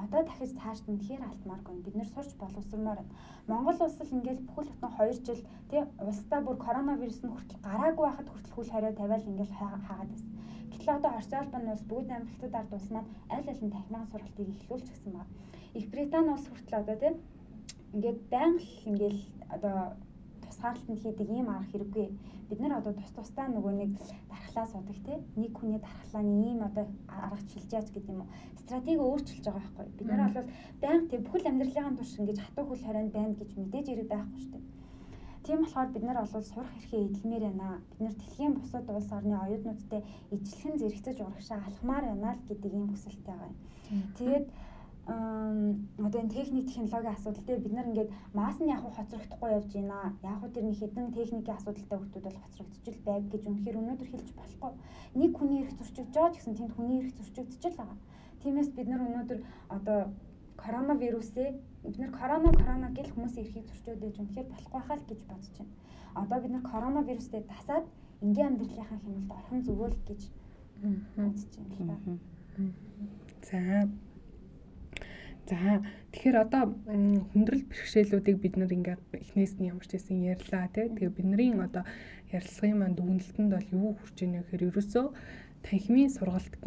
Одоо дахиж цааш нь тэгэхээр алдмааргүй. Бид нэр сурч боловсрмаар байна. Монгол улс л ингээл бүхэл бүтэн 2 жил тий улсдаа бүр коронавирус нь хүртэл гараагүй байхад хүртэл хүл хариа тавиал ингээл хаагаад байсан. Гэтэл одоо Орос улбаны улс бүгд амралтад ард улс маань аль аль нь танхимын сургалтыг эхлүүлж гисэн байна. Их Британи улс хүртэл одоо тий ингээд байнга л ингээл одоо тусгаарлалтанд хийдэг ийм арга хэрэггүй. Бид нар одоо тусдаа нөгөө нэг дархлаа судаг тий нэг хүний дархлааны ийм одоо арга шилжээч гэдэг юм уу стратеги өөрчилж байгаа байхгүй. Бид нар бол байнга тий бүхэл амьдралын турш ингэж хатуу хөл харайнд байна гэж мэдээж ирээд байхгүй шүү дээ. Тийм болохоор бид нар бол сурах эрхээ эдэлмээр байна. Бид нар дэлхийн бусад улс орны оюутнуудтай ижилхэн зэрэгцэж урагшаа алхмаар байна л гэдэг ийм хүсэлтэй байгаа юм. Тэгээд одоо энэ техник технологийн асуудалтай бид нар ингээд маас нь яг хоцрогдохгүй явж байна. Яг хөө тэр нэг хэдэн техникийн асуудалтай хүмүүс бол хоцрогдчихл байг гэж үнэхээр өнөөдөр хэлж болохгүй. Нэг хүний эрх зөрчигдөж байгаа ч гэсэн тэнд хүний эрх зөрчигдөж л байгаа. Тиймээс бид нар өнөөдөр одоо коронавирусээ бид нар корона гэл хүмүүсийн эрхийг зөрчөөдөөж үнэхээр болохгүй хаа л гэж бодож байна. Одоо бид нар коронавирустэй тасаад энгийн амьдралынхаа хэмнэлд орхон зүгөө л гэж үзэж байна л да. За тэгэхээр одоо хүндрэл бэрхшээлүүдийг бид нар ингээд эхнээс нь ямар ч байсан ярьлаа тий. Тэгээ бидний одоо ярилцлагын маань дүгнэлтэнд бол юу хүрч ийнэ гэхээр ерөөсөө танхимын сургалт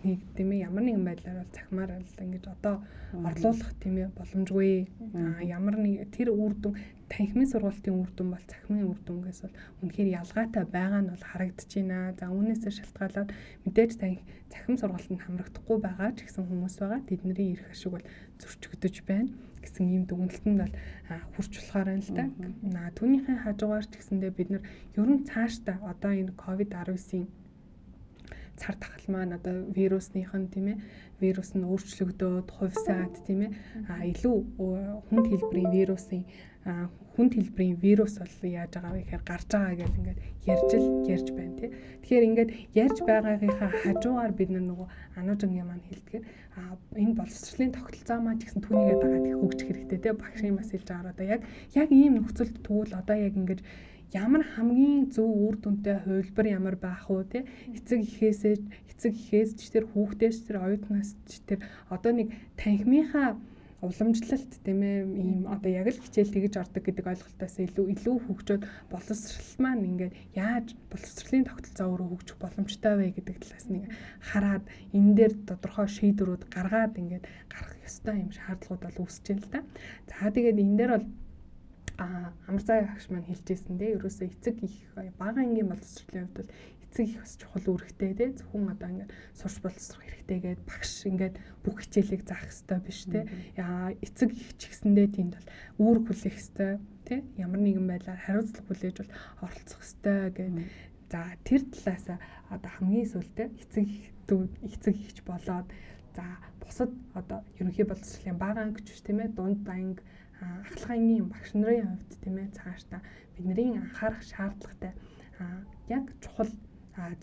нэг тийм ээ ямар нэгэн байдлаар бол цахимаар л ингэж одоо орлуулах тийм ээ боломжгүй. Ямар нэг тэр үр дүн танхимын сургалтын үр дүн бол цахимын үр дүнгээс бол үнэхээр ялгаатай байгаа нь бол харагдаж байна. За үүнээсээ шалтгаалаад мэдээж цахим сургалтанд хамрагдахгүй байгаа ч гэсэн хүмүүс байгаа. Тэдний эрх ашиг бол зөрчигдөж байна гэсэн ийм дүгнэлтэнд бол хүрч болохоор байна л да. Түүнийхээ хажуугаар ч гэсэндээ бид нар ер нь цаашдаа одоо энэ COVID-19-ийн цар тахал маань одоо вирусныхан тийм ээ вирус нь өөрчлөгдөөд хувьсаад тийм ээ илүү хүнд хэлбэрийн вирус бол яаж байгаа вэ гэхээр гарч байгаа гэж ингээд ярьж байна тий. Тэгэхээр ингээд ярьж байгаагийнхаа хажуугаар бид нөгөө ануужингийн маань хэлдгээр энэ боловсролын тогтолцоо маань ч гэсэн түүнийгээ дагаад их хөгжих хэрэгтэй тий. Багшийн бас хэлж байгаа одоо яг ийм нөхцөлд тэгвэл одоо яг ингээд ямар хамгийн зөв үр дүнтэй хувилбар ямар байх вэ те эцэг эхээс ч тэр хүүхдээс тэр оюутнаас ч тэр одоо нэг танхимынхаа уламжлалт тийм ээ ийм одоо яг л хичээл тэгж ордог гэдэг ойлголтоос илүү хөгжөөд боловсрал маань ингээд яаж боловсролын тогтолцоо өөрөө хөгжих боломжтой вэ гэдэг талаас нэг хараад энэ дээр тодорхой шийдвэрүүд гаргаад ингээд гарах ёстой юм шаардлагууд бол үүсэж байна л да. За тэгээд энэ дээр бол амар цай агш маань хэлжсэн дээ. Ерөөсөө эцэг их бага ангийн боловсролын хувьд бол эцэг их бас чухал үүрэгтэй дээ. Зөвхөн одоо ингээд сурч боловсрох хэрэгтэйгээд багш ингээд бүх хичээлийг заах хэрэгтэй биш дээ. Эцэг их ч гэсэндээ тэнд бол үүрэг хүлээх хэрэгтэй тий. Ямар нэгэн байдлаар хариуцлага хүлээж бол оролцох хэрэгтэй гэдэг. За тэр талаас одоо хамгийн сүүлдээ эцэг ихч болоод за бусад одоо ерөнхий боловсролын бага анги ч тийм ээ дунд анги ахлах ангийн багш нарын хувьд тийм ээ цаашдаа бидний анхаарах шаардлагатай яг чухал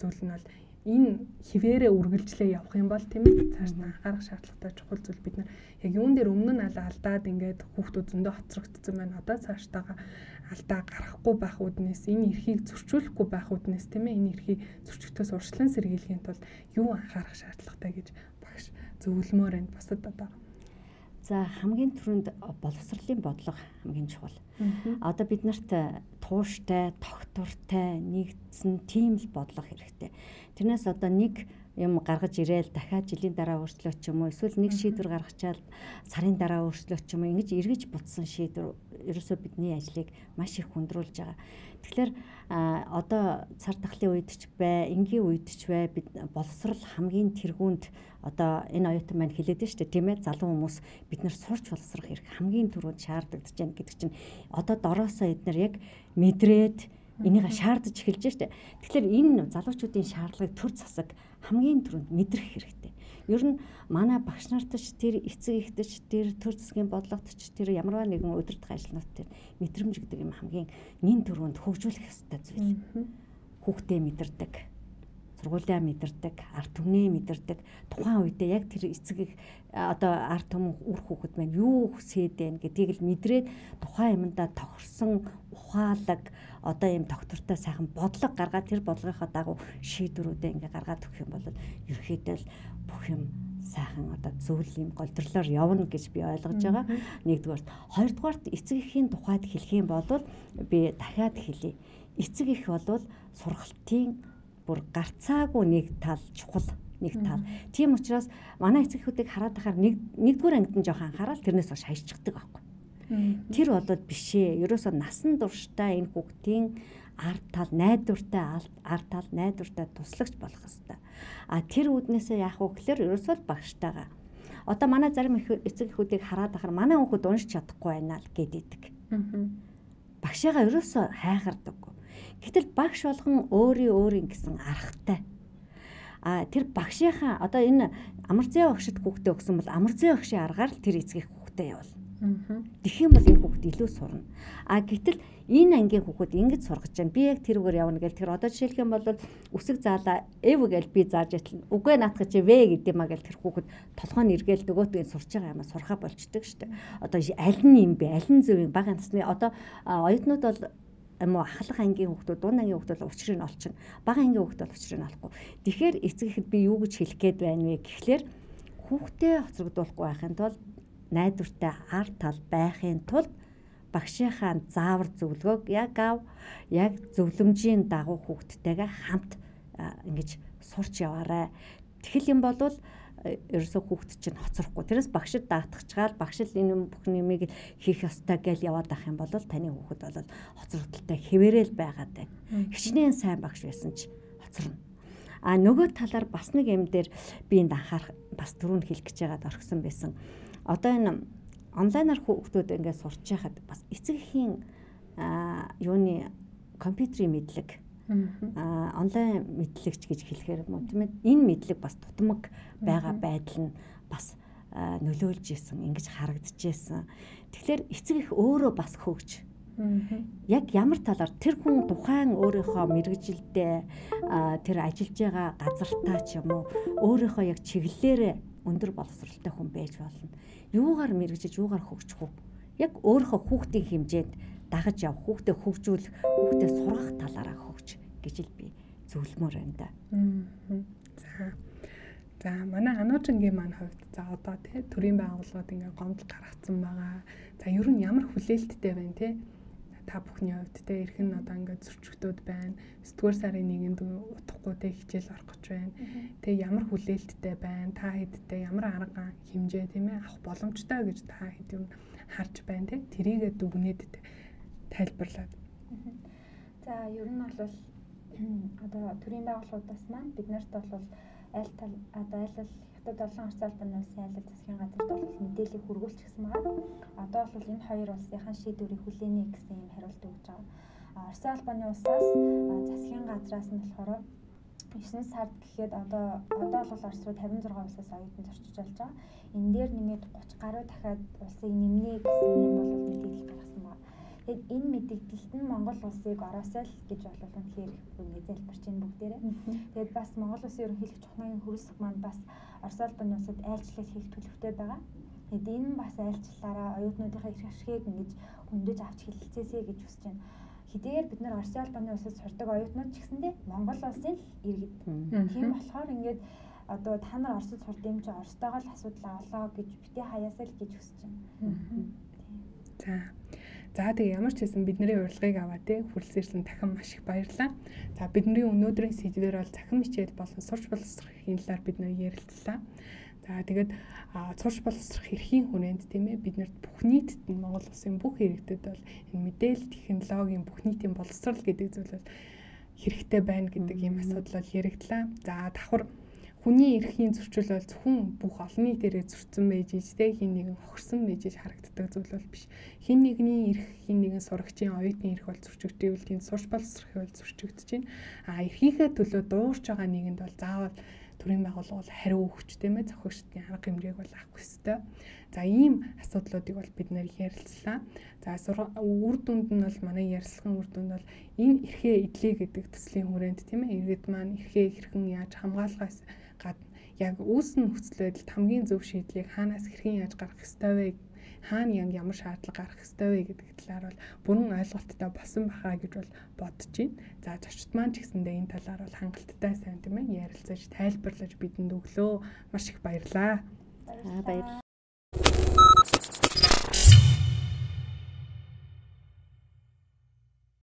зүйл нь бол энэ хിവэрэ үргэлжлээ явах юм бол тийм ээ цаашдаа анхаарах шаардлагатай чухал зүйл бид нар яг юун дээр өмнө нь алдаад ингээд хүүхдүүд зөндөө хоцрогдсон байна. Одоо цаашдаа алдаа гарахгүй байх үднээс энэ эрхийг зөрчүүлэхгүй байх үднээс тийм ээ энэ эрхийг зөрчигдөхөөс урьдчилан сэргийлэхийн тулд юу анхаарах шаардлагатай гэж багш зөвлөмөр энэ бусад одоо за хамгийн түрүүнд боловсролын бодлого хамгийн чухал. Одоо бид нарт тууштай, тогтвортой, нэгдсэн тийм л бодлого хэрэгтэй. Тэрнээс одоо нэг юм гаргаж ирээл дахиад жилийн дараа өөрчлөөч юм уу эсвэл нэг шийдвэр гаргачаал сарын дараа өөрчлөөч юм уу ингэж эргэж бутсан шийдвэр ерөөсөө бидний ажлыг маш их хүндрүүлж байгаа. Тэгэхээр одоо цар тахлын үед ч бай, энгийн үед ч бай бид боловсрол хамгийн тэргүүнд одоо энэ оюутан маань хэлээд шүү дээ тийм ээ залуу хүмүүс бид нар сурч боловсрох хэрэг хамгийн түрүүнд шаардлагатай байна гэдэг чинь одоо дороосоо эднэр яг мэдрээд энийг шаардаж эхэлж штэ. Тэгэхээр энэ залуучуудын шаардлагыг төр засаг хамгийн түрүүнд мэдрэх хэрэгтэй. Ер нь манай багш нарт ч тэр эцэг эхтэй ч тэр төр засгийн бодлогот ч тэр ямарваа нэгэн удирдах ажлууд тэр мэдрэмж гэдэг юм хамгийн нин түрүүнд хөгжүүлэх ёстой зүйл. Хүүхдээ мэдэрдэг, сургуулиа мэдэрдэг, ард түмнээ мэдэрдэг. Тухайн үедээ яг тэр эцэг их одоо ард түмэн үр хүүхэд маань юу хүсээд байна гэдгийг л мэдрээд тухайн юмдаа тохирсон ухаалаг одоо юм доктортой сайхан бодлого гаргаад тэр бодлогынхаа дагуу шийдвэрүүдээ ингээ гаргаад өгөх юм бол ерөөхдөө л бүх юм сайхан одоо зөвл юм голдрлоор явна гэж би ойлгож байгаа. Нэгдүгээр, хоёрдугаарт эцэг эхийн тухайд хэлэх юм бол би дахиад хэлье. Эцэг их бол сургалтын бүр гарцаагүй нэг тал чухал нэг тал. Тийм учраас манай эцэг эхүүдийг хараад байхаар нэгдүгээр ангид нь жоохон анхаарал тэрнээс хойш хайчдаг байхгүй. Тэр болоод бишээ. Ерөөсөө насан туршдаа энэ хүүхдийн ард тал найдвартай ард тал найдвартай туслагч болох хэвээр. Тэр үүднээсээ яах вэ гэхээр ерөөсөө багштайгаа. Одоо манай зарим эцэг эхүүдийг хараад байхаар манай хүүхэд уншиж чадахгүй байна л гэдэг. Багшаагаа ерөөсөө хайхардаггүй. Гэтэл багш болгон өөрийн гэсэн аргатай. Тэр багшийнхаа одоо энэ амар зай багшид хүүхдээ өгсөн бол амар зай багшийн аргаар л тэр эцэг их хүүхдээ явал. Тэгэх юм бол энэ хүүхэд илүү сурна. Гэтэл энэ ангийн хүүхэд ингэж сургаж байна. Би яг тэрүүгээр явна гэл тэр одоо жишээлх юм бол үсэг заалаа эв гэл би зааж ятлаа. Үгүй наатах чи вэ гэдэг юм а гэл тэр хүүхэд толгойн эргээл нөгөөдгөө сурж байгаа юм а сурхаа болчдөг штэ. Одоо аль нь юм бэ? Аль нь зөв юм? Бага насны одоо оюутнууд бол ахлах ангийн хүүхдүүд, дунд ангийн хүүхдүүд бол учрыг олчин. Бага ангийн хүүхдүүд бол учрыг олохгүй. Тэгэхээр эцэг ихэд би юу гэж хэлэх гээд байна вэ гэхлээр хүүхдээ хоцрогдуулахгүй байхын тулд найдвартай ард тал байхын тулд багшийнхаа заавар зөвлөгөөг яг зөвлөмжийн дагуу хүүхдтэйгээ хамт ингэж сурч яваарай. Тэгэл юм болвол ерөөсөө хүүхд чинь хоцрохгүй. Тэрээс багшид даатгачаар багш л энэ бүх нэмийг хийх ёстой гэж яваад ах юм бол таны хүүхэд бол хоцрогдолтой хэвээрэл байгаад байна. Хичнээн сайн багш байсан ч хоцорно. Нөгөө талаар бас нэг юм дээр би энд анхаарах бас түрүүн хэлэх гэж байгаад орхисон байсан. Одоо энэ онлайнаар хүүхдүүд ингээд сурч байхад бас эцэг эхийн юуны компьютерийн мэдлэг онлайн мэдлэгч гэж хэлэхээр юм уу тийм ээ, энэ мэдлэг бас тутамг байгаа байдал нь бас нөлөөлж исэн, ингэж харагдаж исэн. Тэгэхээр эцэг их өөрөө бас хөгж яг ямар талаар тэр хүн тухайн өөрийнхөө мэргэжилдээ тэр ажиллаж байгаа газартаа ч юм уу өөрийнхөө яг чиглэлээрээ өндөр боловсролтой хүн байж болно. Юугаар мэргэжиж, юугаар хөгжих вэ? Яг өөрийнхөө хүүхдийн хэмжээнд дагаж явах, хүүхдээ хөгжүүлэх, хүүхдээ сургах талаараа хөгж гэж л би зөвлөмөр байна да. За манай Ануужингийн маань хувьд за одоо тий төрийн байгууллагууд ингээ гомдол гаргацсан байгаа. За ер нь ямар хүлээлттэй байна тий? Та бүхний хувьд тий эрхэн одоо ингээ зөрчигдүүд байна. 9-р сарын 1-нд утгагүй тий хичээл орох гэж байна. Тий ямар хүлээлттэй байна? Та хэдтэй ямар арга хэмжээ тийм ээ авах боломжтой гэж та хэд юм харж байна тий? Тэрийгээ дүгнээд тайлбарлаад. За ер нь бол одоо төрийн байгууллагуудаас маань бид нарт бол аль хятад олон орчин албаны улсын айлал засгийн газарт бол мэдээлэл хүргүүлж гисэн байгаа. Одоо бол энэ хоёр улсынхаа шийдвэрийг хүлээнэ гэсэн юм хариулт өгж байгаа. Орчин албаны улсаас засгийн газраас нь болохоор 9 сард гэхэд одоо бол Орос руу 56 улсаас оюутан зорчиж болж байгаа. Энэ дээр нэмээд 30 гаруй дахиад улсыг нэмнэ гэсэн юм бол мэдээлэл гаргасан байна. Тэгэхээр энэ мэдээлэлт нь Монгол улсыг ороосоо л гэж бол үнэхээр ингэ залбирч байна бүгдээрээ. Тэгээд бас Монгол улсын ерөнхийлөгч Чухмагийн хөрөлсөх маань бас Орос улбаны улсад айлчлал хийх төлөвтэй байгаа. Тэгээд энэ бас айлчлалаараа оюутнуудынхаа эрх ашгийг ингэж хөндөж авч хэлэлцээсэй гэж хүсэж байна. Хэдийгээр бид нар Орос улбаны улсад сурдаг оюутнууд ч гэсэндээ Монгол улсын л иргэд. Тийм болохоор ингээд одоо та нар Оросд сурд юм чи Оростойгоо л асуудал авлаа гэж битээ хаяасаа л гэж хүсэж байна. За тэгээ ямар ч хэсэн бидний урилгыг аваад хүрэлцээрсэн дахин маш их баярлалаа. За бидний өнөөдрийн сэдвээр бол захин хичээл болон сурч боловсрохын талаар бид нэр ярилцлаа. За тэгээд сурч боловсрох эрхийн хүрээнд тийм ээ биднэрт бүх нийтэд нь Монгол улсын бүх иргэдэд бол энэ мэдээлэл технологийн бүх нийтийн боловсрал гэдэг зүйл бол хэрэгтэй байна гэдэг ийм асуудал бол яригдлаа. За давхар хүний эрхийн зөрчил бол зөвхөн бүх олон нийтээрээ зөрчсөн байж ижтэй хин нэгэн хохирсон байж харагддаг зүйл бол биш. Хин нэгний эрх, хин нэгэн сурагчийн оюутны эрх бол зөрчигдөв, тийм сурч боловсрохыг бол зөрчигдөж байна. Эрхийнхээ төлөө дуурч байгаа нэгэнд бол заавал төрийн байгууллага бол хариу өгч тийм ээ зохиогчдын арга хэмжээг бол авах ёстой. За ийм асуудлуудыг бол бид нэр ярилцлаа. За үр дүнд нь бол манай ярилцлагын үр дүнд бол энэ эрхээ эдлээ гэдэг төслийн хүрээнд тийм ээ иргэд маань эрхээ хэрхэн яаж хамгаалахаас гадна яг үүссэн нөхцөл байдалд хамгийн зөв шийдлийг хаанаас хэрхэн яаж гаргах ёстой вэ? Хаана ямар шаардлага гарах ёстой вэ гэдэг талаар бол бүрэн ойлголттой болсон бахаа гэж бол бодож байна. За зочд маань ч гэсэндээ энэ талаар бол хангалттай сайн тийм ээ ярилцаж тайлбарлаж бидэнд өглөө маш их баярлалаа. Баярлалаа.